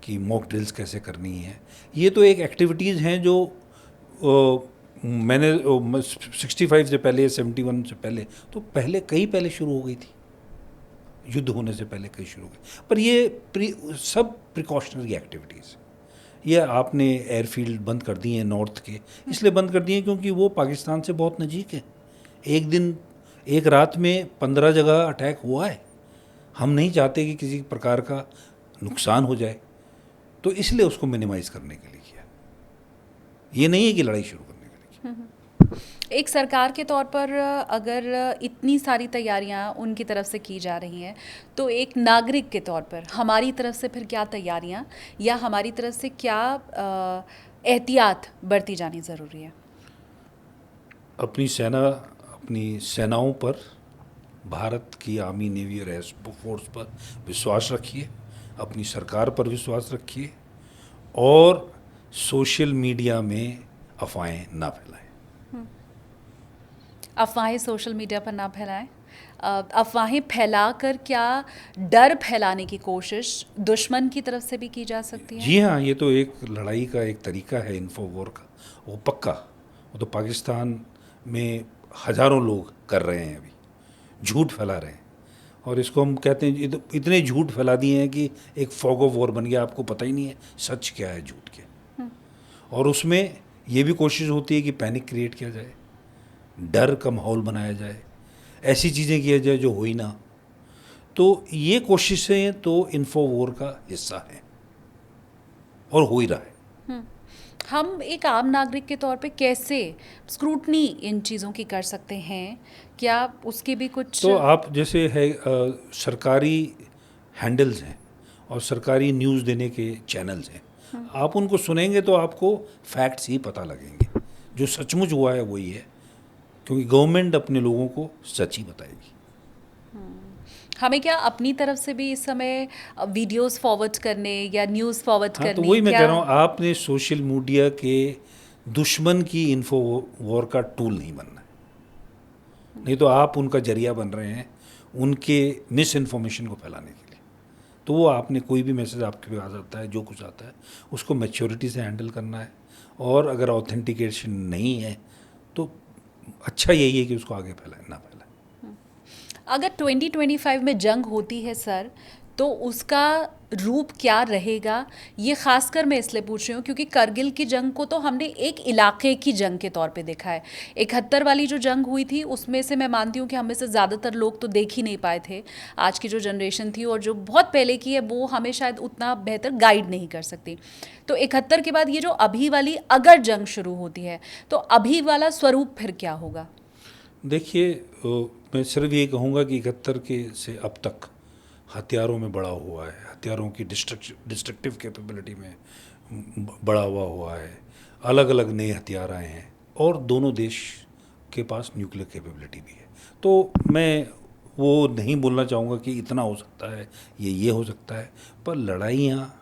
कि मॉक ड्रिल्स कैसे करनी है। ये तो एक एक्टिविटीज़ हैं जो मैंने 65 से पहले, 71 से पहले, तो पहले शुरू हो गई थी, युद्ध होने से पहले कहीं शुरू हो गई। पर ये सब प्रिकॉशनरी एक्टिविटीज़। ये आपने एयरफील्ड बंद कर दिए हैं नॉर्थ के, इसलिए बंद कर दिए हैं क्योंकि वो पाकिस्तान से बहुत नज़दीक है। एक रात में 15 जगह अटैक हुआ है। हम नहीं चाहते कि किसी प्रकार का नुकसान हो जाए, तो इसलिए उसको मिनिमाइज़ करने के लिए किया। ये नहीं है कि लड़ाई शुरू करने के लिए किया। एक सरकार के तौर पर अगर इतनी सारी तैयारियां उनकी तरफ से की जा रही हैं, तो एक नागरिक के तौर पर हमारी तरफ से फिर क्या तैयारियां या हमारी तरफ से क्या एहतियात बरती जानी ज़रूरी है? अपनी सेनाओं पर, भारत की आर्मी, नेवी और एयर फोर्स पर विश्वास रखिए, अपनी सरकार पर विश्वास रखिए, और सोशल मीडिया में अफवाहें ना फैलाएं। अफवाहें सोशल मीडिया पर ना फैलाएं। अफवाहें फैलाकर क्या डर फैलाने की कोशिश दुश्मन की तरफ से भी की जा सकती है? जी हाँ, ये तो एक लड़ाई का एक तरीका है इन्फो वॉर का, वो पक्का। वो तो पाकिस्तान में हज़ारों लोग कर रहे हैं अभी, झूठ फैला रहे हैं। और इसको हम कहते हैं इतने झूठ फैला दिए हैं कि एक फॉग ऑफ वॉर बन गया, आपको पता ही नहीं है सच क्या है झूठ क्या। और उसमें ये भी कोशिश होती है कि पैनिक क्रिएट किया जाए, डर का माहौल बनाया जाए, ऐसी चीज़ें किया जाए जो हो ही ना। तो ये कोशिशें तो इन्फो वॉर का हिस्सा है और हो ही रहा है। हम एक आम नागरिक के तौर पे कैसे स्क्रूटनी इन चीज़ों की कर सकते हैं? क्या उसके भी कुछ तो आप जैसे है सरकारी हैंडल्स हैं और सरकारी न्यूज़ देने के चैनल्स हैं, आप उनको सुनेंगे तो आपको फैक्ट्स ही पता लगेंगे। जो सचमुच हुआ है वही है, क्योंकि गवर्नमेंट अपने लोगों को सच ही बताएगी। हमें क्या अपनी तरफ से भी इस समय वीडियोस फॉरवर्ड करने या न्यूज़ फॉरवर्ड हाँ, तो करनी वही मैं क्या? कह रहा हूँ, आपने सोशल मीडिया के दुश्मन की इन्फो वॉर का टूल नहीं बनना है। नहीं तो आप उनका जरिया बन रहे हैं उनके मिस इन्फॉर्मेशन को फैलाने के लिए। तो वो आपने कोई भी मैसेज आपके पास आता है, जो कुछ आता है उसको मैच्योरिटी से हैंडल करना है। और अगर ऑथेंटिकेशन नहीं है तो अच्छा यही है कि उसको आगे फैलाए ना फैलाए। अगर 2025 में जंग होती है सर, तो उसका रूप क्या रहेगा? ये खासकर मैं इसलिए पूछ रही हूँ क्योंकि करगिल की जंग को तो हमने एक इलाके की जंग के तौर पे देखा है। 71 वाली जो जंग हुई थी उसमें से मैं मानती हूँ कि हमें से ज़्यादातर लोग तो देख ही नहीं पाए थे। आज की जो जनरेशन थी और जो बहुत पहले की है वो हमें शायद उतना बेहतर गाइड नहीं कर सकती। तो 71 के बाद ये जो अभी वाली अगर जंग शुरू होती है तो अभी वाला स्वरूप फिर क्या होगा? देखिए, मैं सिर्फ ये कहूँगा कि 71 के से अब तक हथियारों में बढ़ा हुआ है, हथियारों की डिस्ट्रक्टिव कैपेबिलिटी में बढ़ा हुआ है, अलग अलग नए हथियार आए हैं और दोनों देश के पास न्यूक्लियर कैपेबिलिटी भी है। तो मैं वो नहीं बोलना चाहूँगा कि इतना हो सकता है, ये हो सकता है, पर लड़ाइयाँ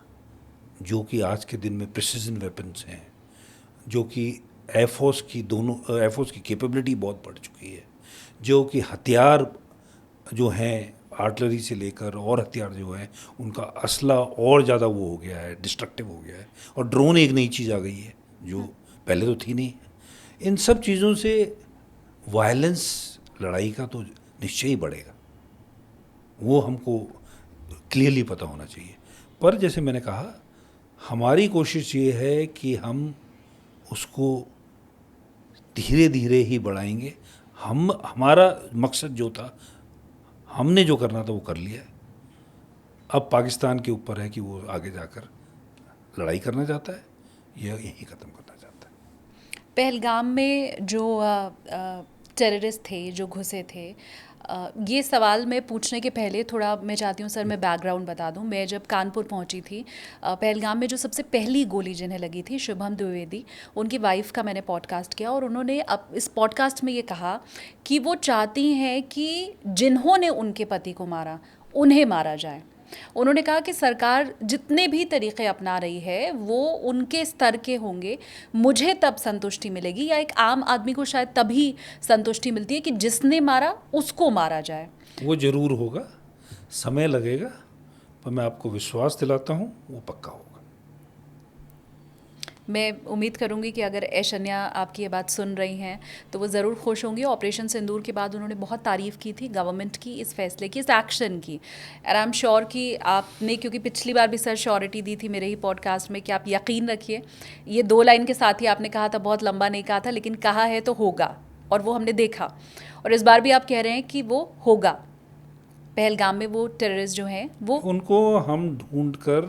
जो कि आज के दिन में प्रिसिजन वेपन्स हैं, जो कि एयरफोर्स की कैपेबिलिटी बहुत बढ़ चुकी है, जो कि हथियार जो हैं आर्टिलरी से लेकर और हथियार जो हैं उनका असला और ज़्यादा वो हो गया है, डिस्ट्रक्टिव हो गया है। और ड्रोन एक नई चीज़ आ गई है जो पहले तो थी नहीं। इन सब चीज़ों से वायलेंस लड़ाई का तो निश्चय ही बढ़ेगा, वो हमको क्लियरली पता होना चाहिए। पर जैसे मैंने कहा, हमारी कोशिश ये है कि हम उसको धीरे धीरे ही बढ़ाएंगे। हमारा मकसद जो था, हमने जो करना था वो कर लिया है। अब पाकिस्तान के ऊपर है कि वो आगे जाकर लड़ाई करना चाहता है या यहीं ख़त्म करना चाहता है। पहलगाम में जो टेररिस्ट थे जो घुसे थे, ये सवाल मैं पूछने के पहले थोड़ा मैं चाहती हूँ सर मैं बैकग्राउंड बता दूँ। मैं जब कानपुर पहुँची थी, पहलगाम में जो सबसे पहली गोली जिन्हें लगी थी, शुभम द्विवेदी, उनकी वाइफ का मैंने पॉडकास्ट किया और उन्होंने अब इस पॉडकास्ट में ये कहा कि वो चाहती हैं कि जिन्होंने उनके पति को मारा उन्हें मारा जाए। उन्होंने कहा कि सरकार जितने भी तरीक़े अपना रही है वो उनके स्तर के होंगे, मुझे तब संतुष्टि मिलेगी, या एक आम आदमी को शायद तभी संतुष्टि मिलती है कि जिसने मारा उसको मारा जाए। वो ज़रूर होगा, समय लगेगा, पर मैं आपको विश्वास दिलाता हूँ वो पक्का होगा। मैं उम्मीद करूंगी कि अगर ऐशन्या आपकी ये बात सुन रही हैं तो वो ज़रूर खुश होंगी। ऑपरेशन सिंदूर के बाद उन्होंने बहुत तारीफ़ की थी गवर्नमेंट की, इस फैसले की, इस एक्शन की। और आई एम श्योर कि आपने, क्योंकि पिछली बार भी सर श्योरिटी दी थी मेरे ही पॉडकास्ट में कि आप यकीन रखिए, ये 2 लाइन के साथ ही आपने कहा था, बहुत लंबा नहीं कहा था, लेकिन कहा है तो होगा, और वो हमने देखा। और इस बार भी आप कह रहे हैं कि वो होगा। पहलगाम में वो टेररिस्ट जो हैं वो, उनको हम ढूंढ कर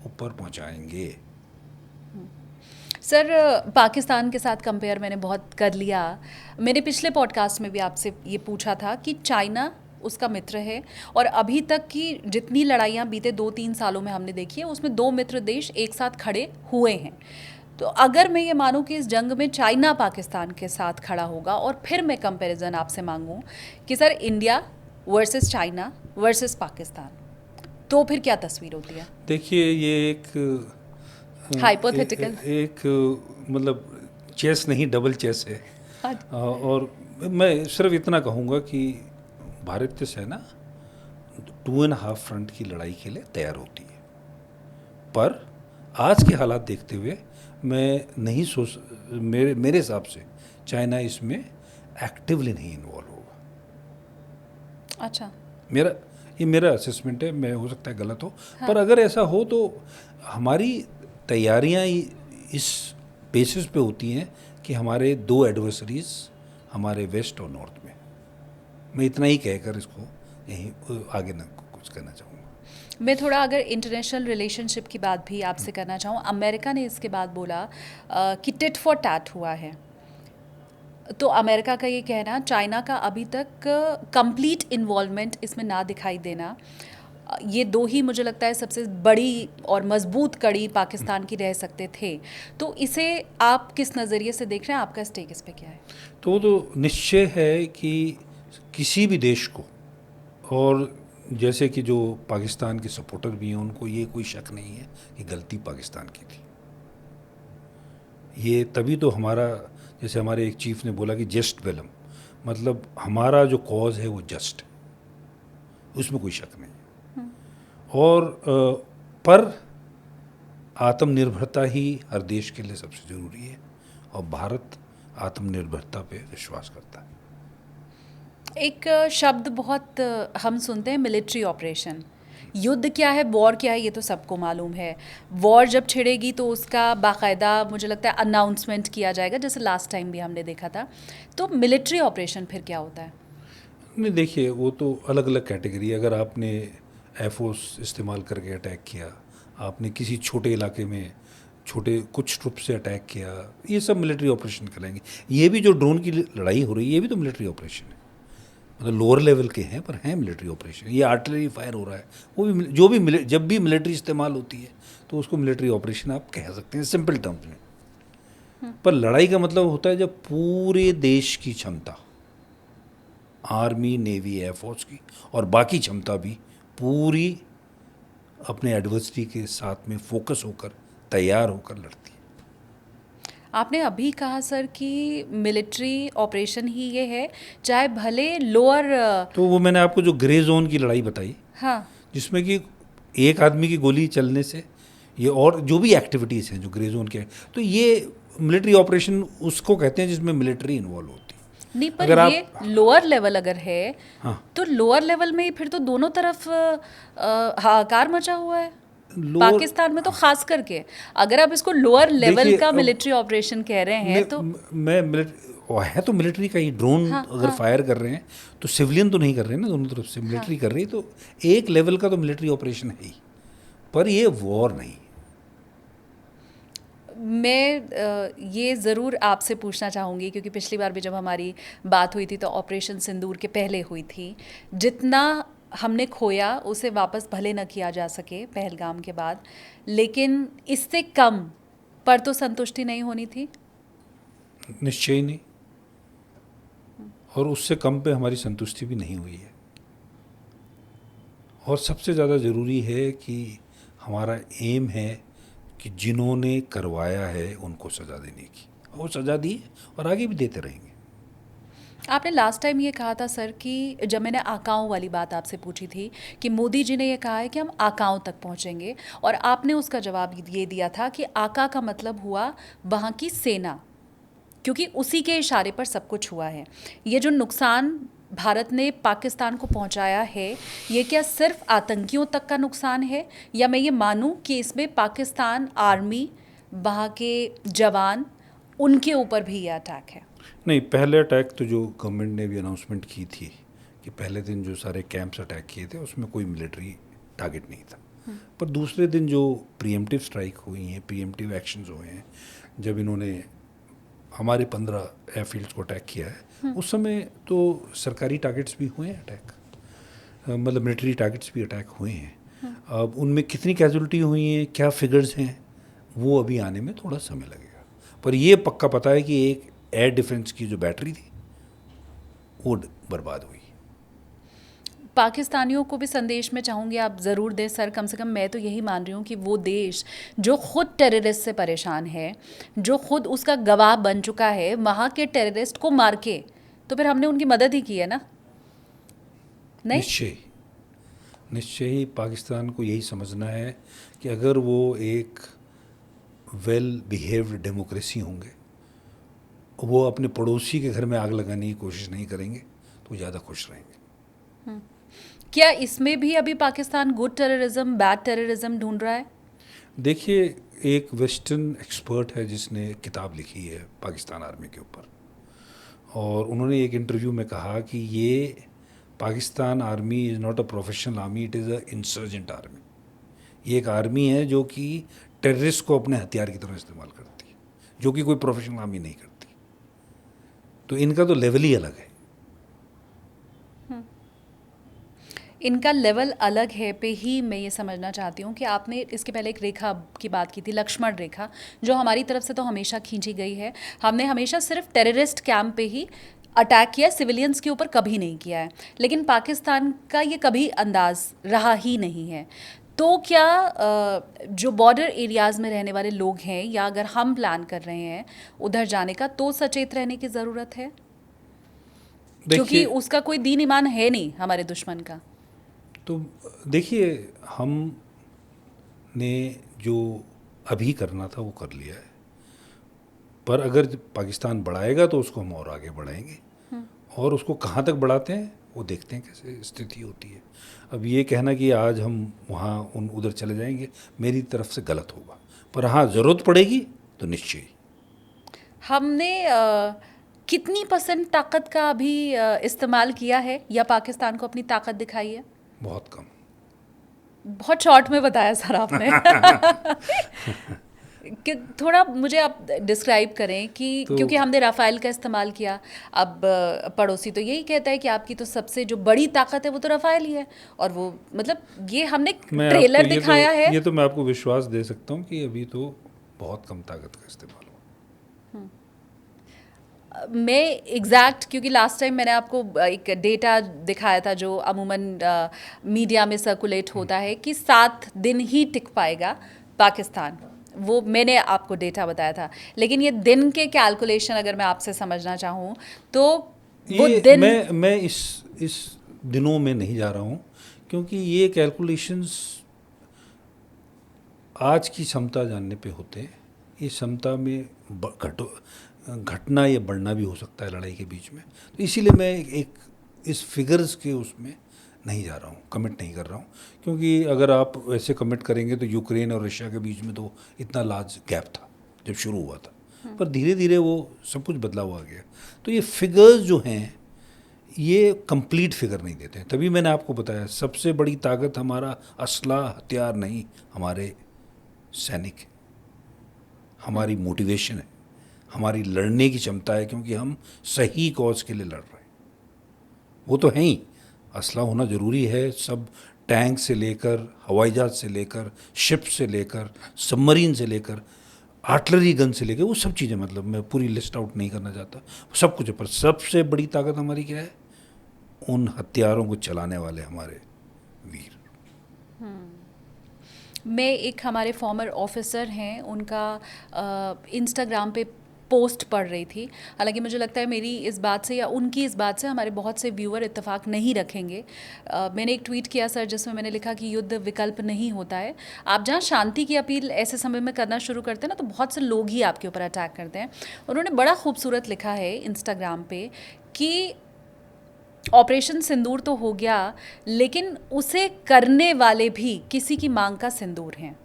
ऊपर पहुँचाएंगे। सर पाकिस्तान के साथ कंपेयर मैंने बहुत कर लिया। मैंने पिछले पॉडकास्ट में भी आपसे ये पूछा था कि चाइना उसका मित्र है, और अभी तक की जितनी लड़ाइयाँ बीते 2-3 सालों में हमने देखी है उसमें 2 मित्र देश एक साथ खड़े हुए हैं। तो अगर मैं ये मानूं कि इस जंग में चाइना पाकिस्तान के साथ खड़ा होगा, और फिर मैं कंपैरिजन आपसे मांगूं कि sir India versus China versus Pakistan, तो फिर क्या तस्वीर होती है? देखिए, ये एक हाइपोथेटिकल एक मतलब चेस नहीं, डबल चेस है। और मैं सिर्फ इतना कहूँगा कि भारतीय सेना 2.5 फ्रंट की लड़ाई के लिए तैयार होती है, पर आज के हालात देखते हुए मैं नहीं सोच मेरे हिसाब से चाइना इसमें एक्टिवली नहीं इन्वॉल्व होगा। अच्छा। मेरा असेसमेंट है, मैं हो सकता है गलत हो, हाँ। पर अगर ऐसा हो तो हमारी तैयारियां इस बेसिस पे होती हैं कि हमारे दो एडवर्सरीज हमारे वेस्ट और नॉर्थ में। मैं इतना ही कहकर इसको यहीं आगे न कुछ कहना चाहूँगा। मैं थोड़ा अगर इंटरनेशनल रिलेशनशिप की बात भी आपसे करना चाहूँ, अमेरिका ने इसके बाद बोला कि टिट फॉर टैट हुआ है, तो अमेरिका का ये कहना, चाइना का अभी तक कंप्लीट इन्वॉल्वमेंट इसमें ना दिखाई देना, ये दो ही मुझे लगता है सबसे बड़ी और मजबूत कड़ी पाकिस्तान की रह सकते थे। तो इसे आप किस नज़रिए से देख रहे हैं, आपका स्टेक इस पे क्या है? तो निश्चय है कि किसी भी देश को, और जैसे कि जो पाकिस्तान के सपोर्टर भी हैं उनको ये कोई शक नहीं है कि गलती पाकिस्तान की थी। ये तभी तो हमारा, जैसे हमारे एक चीफ ने बोला कि जस्ट वेलम, मतलब हमारा जो कॉज है वो जस्ट, उसमें कोई शक नहीं। और पर आत्मनिर्भरता ही हर देश के लिए सबसे ज़रूरी है, और भारत आत्मनिर्भरता पे विश्वास करता है। एक शब्द बहुत हम सुनते हैं, मिलिट्री ऑपरेशन। युद्ध क्या है, वॉर क्या है, ये तो सबको मालूम है। वॉर जब छिड़ेगी तो उसका बाकायदा मुझे लगता है अनाउंसमेंट किया जाएगा, जैसे लास्ट टाइम भी हमने देखा था। तो मिलिट्री ऑपरेशन फिर क्या होता है? नहीं, देखिए वो तो अलग अलग कैटेगरी है। अगर आपने एयरफोर्स इस्तेमाल करके अटैक किया, आपने किसी छोटे इलाके में छोटे कुछ ट्रुप से अटैक किया, ये सब मिलिट्री ऑपरेशन करेंगे। ये भी जो ड्रोन की लड़ाई हो रही है, ये भी तो मिलिट्री ऑपरेशन है, मतलब लोअर लेवल के हैं पर हैं मिलिट्री ऑपरेशन। ये आर्टिलरी फायर हो रहा है, वो भी जो भी जब भी मिलिट्री इस्तेमाल होती है तो उसको मिलिट्री ऑपरेशन आप कह सकते हैं सिंपल टर्म्स में। पर लड़ाई का मतलब होता है जब पूरे देश की क्षमता, आर्मी, नेवी, एयरफोर्स की और बाकी क्षमता भी पूरी अपने एडवर्सरी के साथ में फोकस होकर तैयार होकर लड़ती है। आपने अभी कहा सर कि मिलिट्री ऑपरेशन ही ये है, चाहे भले लोअर, तो वो मैंने आपको जो ग्रे जोन की लड़ाई बताई, हाँ, जिसमें कि एक आदमी की गोली चलने से ये और जो भी एक्टिविटीज़ हैं जो ग्रे जोन के, तो ये मिलिट्री ऑपरेशन उसको कहते हैं जिसमें मिलिट्री इन्वॉल्व होती है। नहीं, पर ये लोअर लेवल अगर है, हाँ, तो लोअर लेवल में फिर तो दोनों तरफ हाहाकार मचा हुआ है। पाकिस्तान में तो खास करके अगर आप इसको लोअर लेवल का मिलिट्री ऑपरेशन कह रहे हैं तो है तो मिलिट्री का ही। ड्रोन अगर फायर कर रहे हैं तो सिविलियन तो नहीं कर रहे हैं ना, दोनों तरफ से मिलिट्री कर रही है, तो एक लेवल का तो मिलिट्री ऑपरेशन है ही, पर ये वॉर नहीं। मैं ये ज़रूर आपसे पूछना चाहूँगी, क्योंकि पिछली बार भी जब हमारी बात हुई थी तो ऑपरेशन सिंदूर के पहले हुई थी। जितना हमने खोया उसे वापस भले न किया जा सके पहलगाम के बाद, लेकिन इससे कम पर तो संतुष्टि नहीं होनी थी। निश्चय ही नहीं, और उससे कम पे हमारी संतुष्टि भी नहीं हुई है। और सबसे ज़्यादा ज़रूरी है कि हमारा एम है कि जिन्होंने करवाया है उनको सज़ा देने की, वो सज़ा दी और आगे भी देते रहेंगे। आपने लास्ट टाइम ये कहा था सर कि जब मैंने आकाओं वाली बात आपसे पूछी थी कि मोदी जी ने ये कहा है कि हम आकाओं तक पहुंचेंगे, और आपने उसका जवाब ये दिया था कि आका का मतलब हुआ वहाँ की सेना, क्योंकि उसी के इशारे पर सब कुछ हुआ है। ये जो नुकसान भारत ने पाकिस्तान को पहुंचाया है, ये क्या सिर्फ आतंकियों तक का नुकसान है, या मैं ये मानूं कि इसमें पाकिस्तान आर्मी, वहाँ के जवान, उनके ऊपर भी ये अटैक है? नहीं, पहले अटैक तो जो गवर्नमेंट ने भी अनाउंसमेंट की थी कि पहले दिन जो सारे कैंप्स अटैक किए थे उसमें कोई मिलिट्री टारगेट नहीं था, पर दूसरे दिन जो प्रीएम्प्टिव स्ट्राइक हुई हैं, प्रीएम्प्टिव एक्शंस हुए हैं, जब इन्होंने हमारे 15 एयरफील्ड्स को अटैक किया है, उस समय तो सरकारी टारगेट्स भी हुए हैं अटैक, मतलब मिलिट्री टारगेट्स भी अटैक हुए हैं। अब उनमें कितनी कैजुअलिटी हुई हैं, क्या फिगर्स हैं, वो अभी आने में थोड़ा समय लगेगा, पर ये पक्का पता है कि एक एयर डिफेंस की जो बैटरी थी वो बर्बाद हुई। पाकिस्तानियों को भी संदेश में चाहूँगी आप ज़रूर दें सर। कम से कम मैं तो यही मान रही हूँ कि वो देश जो खुद टेररिस्ट से परेशान है, जो खुद उसका गवाह बन चुका है, वहाँ के टेररिस्ट को मार के, तो फिर हमने उनकी मदद ही की है ना। नहीं? निश्चय ही पाकिस्तान को यही समझना है कि अगर वो एक वेल बिहेव्ड डेमोक्रेसी होंगे, वो अपने पड़ोसी के घर में आग लगाने की कोशिश नहीं करेंगे तो वो ज़्यादा खुश रहेंगे। क्या इसमें भी अभी Pakistan good terrorism bad terrorism ढूंढ रहा है? देखिए, एक वेस्टर्न एक्सपर्ट है जिसने किताब लिखी है पाकिस्तान आर्मी के ऊपर, और उन्होंने एक इंटरव्यू में कहा कि ये Pakistan army is not a professional army, it is a insurgent army. ये एक आर्मी है जो कि टेररिस्ट को अपने हथियार की तरह इस्तेमाल करती है, जो कि कोई प्रोफेशनल आर्मी नहीं करती। तो इनका तो लेवल ही अलग है। इनका लेवल अलग है पे ही मैं ये समझना चाहती हूँ कि आपने इसके पहले एक रेखा की बात की थी, लक्ष्मण रेखा, जो हमारी तरफ से तो हमेशा खींची गई है। हमने हमेशा सिर्फ टेररिस्ट कैंप पे ही अटैक किया, सिविलियंस के ऊपर कभी नहीं किया है। लेकिन पाकिस्तान का ये कभी अंदाज रहा ही नहीं है। तो क्या जो बॉर्डर एरियाज़ में रहने वाले लोग हैं, या अगर हम प्लान कर रहे हैं उधर जाने का, तो सचेत रहने की ज़रूरत है? क्योंकि देखिए, उसका कोई दीन ईमान है नहीं हमारे दुश्मन का। तो देखिए, हमने जो अभी करना था वो कर लिया है, पर अगर पाकिस्तान बढ़ाएगा तो उसको हम और आगे बढ़ाएंगे, और उसको कहाँ तक बढ़ाते हैं वो देखते हैं कैसे स्थिति होती है। अब ये कहना कि आज हम वहाँ उधर चले जाएंगे, मेरी तरफ से गलत होगा, पर हाँ, ज़रूरत पड़ेगी तो निश्चय ही। हमने कितनी % ताकत का अभी इस्तेमाल किया है या पाकिस्तान को अपनी ताकत दिखाई है? बहुत कम। बहुत शॉर्ट में बताया सर आपने। कि थोड़ा मुझे आप डिस्क्राइब करें कि क्योंकि हमने राफेल का इस्तेमाल किया। अब पड़ोसी तो यही कहता है कि आपकी तो सबसे जो बड़ी ताकत है वो तो राफेल ही है, और वो मतलब ये हमने ट्रेलर दिखाया है। ये तो मैं आपको विश्वास दे सकता हूँ कि अभी तो बहुत कम ताकत का इस्तेमाल हुआ। मैं एग्जैक्ट, क्योंकि लास्ट टाइम मैंने आपको एक डेटा दिखाया था जो अमूमन मीडिया में सर्कुलेट होता है कि 7 दिन ही टिक पाएगा पाकिस्तान, वो मैंने आपको डेटा बताया था। लेकिन ये दिन के कैलकुलेशन अगर मैं आपसे समझना चाहूँ तो वो दिन, मैं इस दिनों में नहीं जा रहा हूँ, क्योंकि ये कैलकुलेशंस आज की क्षमता जानने पे होते हैं। इस क्षमता में घटना या बढ़ना भी हो सकता है लड़ाई के बीच में, तो इसीलिए मैं एक इस फिगर्स के उसमें नहीं जा रहा हूँ, कमिट नहीं कर रहा हूँ। क्योंकि अगर आप वैसे कमिट करेंगे तो यूक्रेन और रशिया के बीच में तो इतना लार्ज गैप था जब शुरू हुआ था, पर धीरे धीरे वो सब कुछ बदलाव आ गया। तो ये फिगर्स जो हैं ये कंप्लीट फिगर नहीं देते हैं। तभी मैंने आपको बताया सबसे बड़ी ताकत हमारा असला हथियार नहीं, हमारे सैनिक है, हमारी मोटिवेशन है, हमारी लड़ने की क्षमता है, क्योंकि हम सही कॉज के लिए लड़ रहे हैं। वो तो है ही, असला होना ज़रूरी है। सब टैंक से लेकर, हवाई जहाज से लेकर, शिप से लेकर, सबमरीन से लेकर, आर्टिलरी गन से लेकर, वो सब चीज़ें, मतलब मैं पूरी लिस्ट आउट नहीं करना चाहता, सब कुछ है। पर सबसे बड़ी ताकत हमारी क्या है? उन हथियारों को चलाने वाले हमारे वीर। मैं एक हमारे फॉर्मर ऑफिसर हैं उनका इंस्टाग्राम पे पोस्ट पढ़ रही थी। हालांकि मुझे लगता है मेरी इस बात से या उनकी इस बात से हमारे बहुत से व्यूअर इत्तेफाक नहीं रखेंगे। मैंने एक ट्वीट किया सर जिसमें मैंने लिखा कि युद्ध विकल्प नहीं होता है। आप जहाँ शांति की अपील ऐसे समय में करना शुरू करते हैं ना, तो बहुत से लोग ही आपके ऊपर अटैक करते हैं। उन्होंने बड़ा खूबसूरत लिखा है इंस्टाग्राम पे कि ऑपरेशन सिंदूर तो हो गया, लेकिन उसे करने वाले भी किसी की मांग का सिंदूर हैं।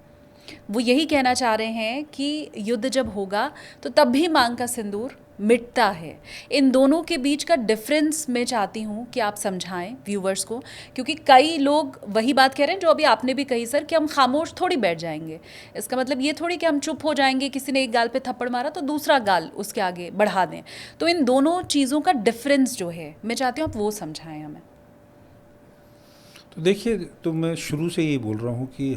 वो यही कहना चाह रहे हैं कि युद्ध जब होगा तो तब भी मांग का सिंदूर मिटता है। इन दोनों के बीच का डिफरेंस मैं चाहती हूँ कि आप समझाएं व्यूवर्स को, क्योंकि कई लोग वही बात कह रहे हैं जो अभी आपने भी कही सर, कि हम खामोश थोड़ी बैठ जाएंगे। इसका मतलब ये थोड़ी कि हम चुप हो जाएंगे, किसी ने एक गाल पे थप्पड़ मारा तो दूसरा गाल उसके आगे बढ़ा दें। तो इन दोनों चीज़ों का डिफरेंस जो है मैं चाहती हूँ आप वो समझाएं हमें। तो देखिए, तो मैं शुरू से यही बोल रहा हूँ कि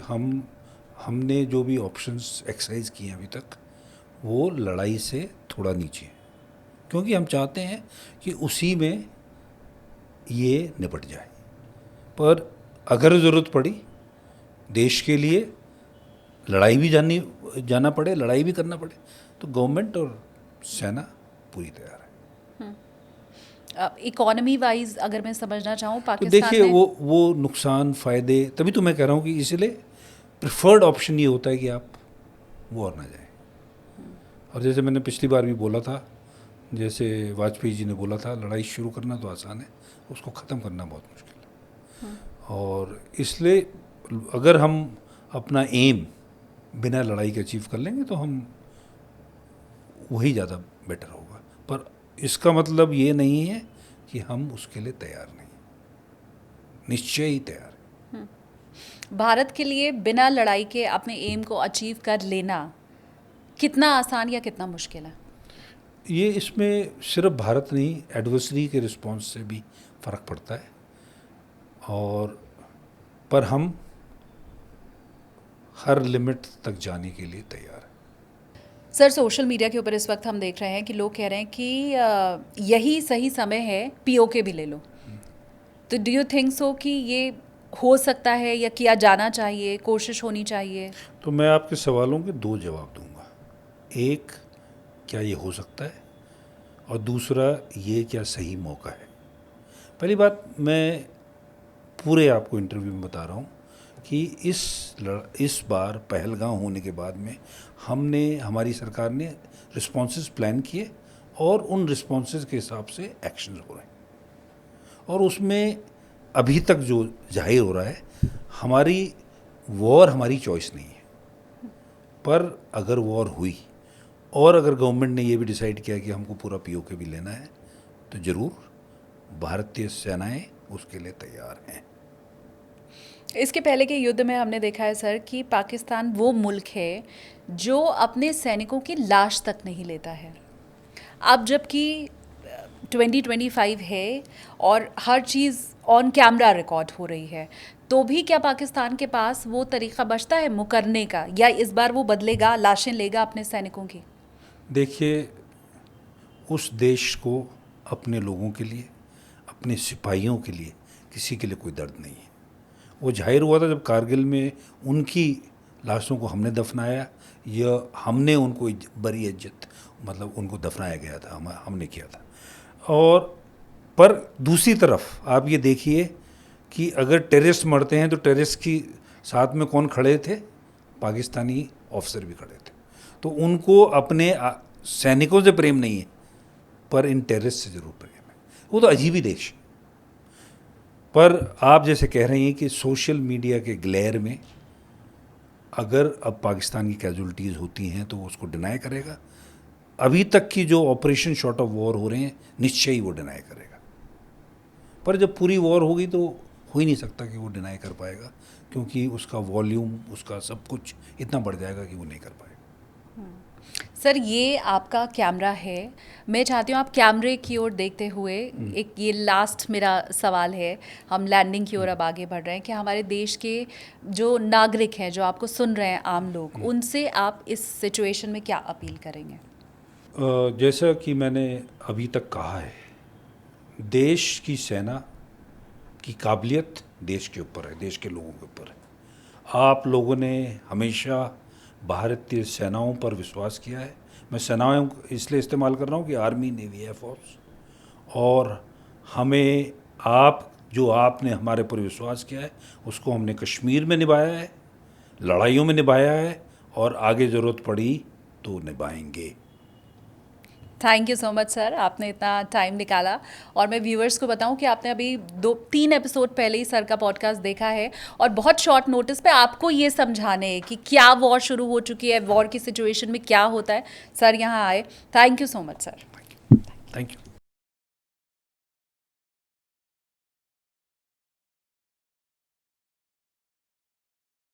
हमने जो भी ऑप्शंस एक्सरसाइज किए अभी तक वो लड़ाई से थोड़ा नीचे, क्योंकि हम चाहते हैं कि उसी में ये निपट जाए। पर अगर ज़रूरत पड़ी देश के लिए लड़ाई भी जाना पड़े, लड़ाई भी करना पड़े, तो गवर्नमेंट और सेना पूरी तैयार है। इकोनॉमी वाइज अगर मैं समझना चाहूँ तो पाकिस्तान देखिए में वो नुकसान फ़ायदे, तभी तो मैं कह रहा हूँ कि इसलिए प्रिफर्ड ऑप्शन ये होता है कि आप वॉर ना जाए। और जैसे मैंने पिछली बार भी बोला था, जैसे वाजपेयी जी ने बोला था, लड़ाई शुरू करना तो आसान है, उसको ख़त्म करना बहुत मुश्किल है। और इसलिए अगर हम अपना एम बिना लड़ाई के अचीव कर लेंगे तो हम वही ज़्यादा बेटर होगा। पर इसका मतलब ये नहीं है कि हम उसके लिए तैयार नहीं, निश्चय ही तैयार है। भारत के लिए बिना लड़ाई के अपने एम को अचीव कर लेना कितना आसान या कितना मुश्किल है? ये इसमें सिर्फ भारत नहीं, एडवर्सरी के रिस्पॉन्स से भी फ़र्क पड़ता है। और पर हम हर लिमिट तक जाने के लिए तैयार हैं। सर, सोशल मीडिया के ऊपर इस वक्त हम देख रहे हैं कि लोग कह रहे हैं कि यही सही समय है, पीओके भी ले लो। तो डू यू थिंक सो कि ये हो सकता है या किया जाना चाहिए, कोशिश होनी चाहिए? तो मैं आपके सवालों के दो जवाब दूंगा। एक, क्या ये हो सकता है, और दूसरा, ये क्या सही मौका है। पहली बात, मैं पूरे आपको इंटरव्यू में बता रहा हूँ कि इस बार पहलगाम होने के बाद में हमारी सरकार ने रिस्पॉन्सेस प्लान किए और उन रिस्पॉन्सेस के हिसाब से एक्शन हो रहे हैं। और उसमें अभी तक जो जाहिर हो रहा है, हमारी चॉइस नहीं है। पर अगर वॉर हुई और अगर गवर्नमेंट ने ये भी डिसाइड किया कि हमको पूरा पीओके भी लेना है, तो ज़रूर भारतीय सेनाएं उसके लिए तैयार हैं। इसके पहले के युद्ध में हमने देखा है सर कि पाकिस्तान वो मुल्क है जो अपने सैनिकों की लाश तक नहीं लेता है। अब जबकि 2025 है और हर चीज़ ऑन कैमरा रिकॉर्ड हो रही है, तो भी क्या पाकिस्तान के पास वो तरीक़ा बचता है मुकरने का, या इस बार वो बदलेगा, लाशें लेगा अपने सैनिकों की? देखिए, उस देश को, अपने लोगों के लिए, अपने सिपाहियों के लिए, किसी के लिए कोई दर्द नहीं है। वो जाहिर हुआ था जब कारगिल में उनकी लाशों को हमने दफनाया, या हमने उनको बड़ी इज्जत, मतलब उनको दफनाया गया था, हमने किया था। और पर दूसरी तरफ आप ये देखिए कि अगर टेररिस्ट मरते हैं तो टेररिस्ट की साथ में कौन खड़े थे? पाकिस्तानी ऑफिसर भी खड़े थे। तो उनको अपने सैनिकों से प्रेम नहीं है, पर इन टेररिस्ट से ज़रूर प्रेम है। वो तो अजीब ही देश है। पर आप जैसे कह रही हैं कि सोशल मीडिया के ग्लेयर में अगर अब पाकिस्तान की कैजुअलिटीज़ होती हैं तो वो उसको डिनाई करेगा। अभी तक की जो ऑपरेशन शॉर्ट ऑफ वॉर हो रहे हैं, निश्चय ही वो डिनाई करेगा। पर जब पूरी वॉर होगी तो हो ही नहीं सकता कि वो डिनाई कर पाएगा, क्योंकि उसका वॉल्यूम, उसका सब कुछ इतना बढ़ जाएगा कि वो नहीं कर पाएगा। सर, ये आपका कैमरा है, मैं चाहती हूँ आप कैमरे की ओर देखते हुए, एक ये लास्ट मेरा सवाल है, हम लैंडिंग की ओर अब आगे बढ़ रहे हैं, कि हमारे देश के जो नागरिक हैं, जो आपको सुन रहे हैं, आम लोग, उनसे आप इस सिचुएशन में क्या अपील करेंगे? जैसा कि मैंने अभी तक कहा है, देश की सेना की काबिलियत देश के ऊपर है, देश के लोगों के ऊपर है। आप लोगों ने हमेशा भारतीय सेनाओं पर विश्वास किया है। मैं सेनाओं इसलिए इस्तेमाल कर रहा हूँ कि आर्मी, नेवी, एयरफोर्स, और हमें आपने हमारे पर विश्वास किया है, उसको हमने कश्मीर में निभाया है, लड़ाइयों में निभाया है, और आगे ज़रूरत पड़ी तो निभाएंगे। Thank you so much sir, आपने इतना टाइम निकाला। और मैं व्यूअर्स को बताऊं कि आपने अभी 2-3 एपिसोड पहले ही सर का पॉडकास्ट देखा है, और बहुत शॉर्ट नोटिस पे आपको ये समझाने कि क्या वॉर शुरू हो चुकी है, वॉर की सिचुएशन में क्या होता है, सर यहाँ आए। Thank you so much sir. Thank you.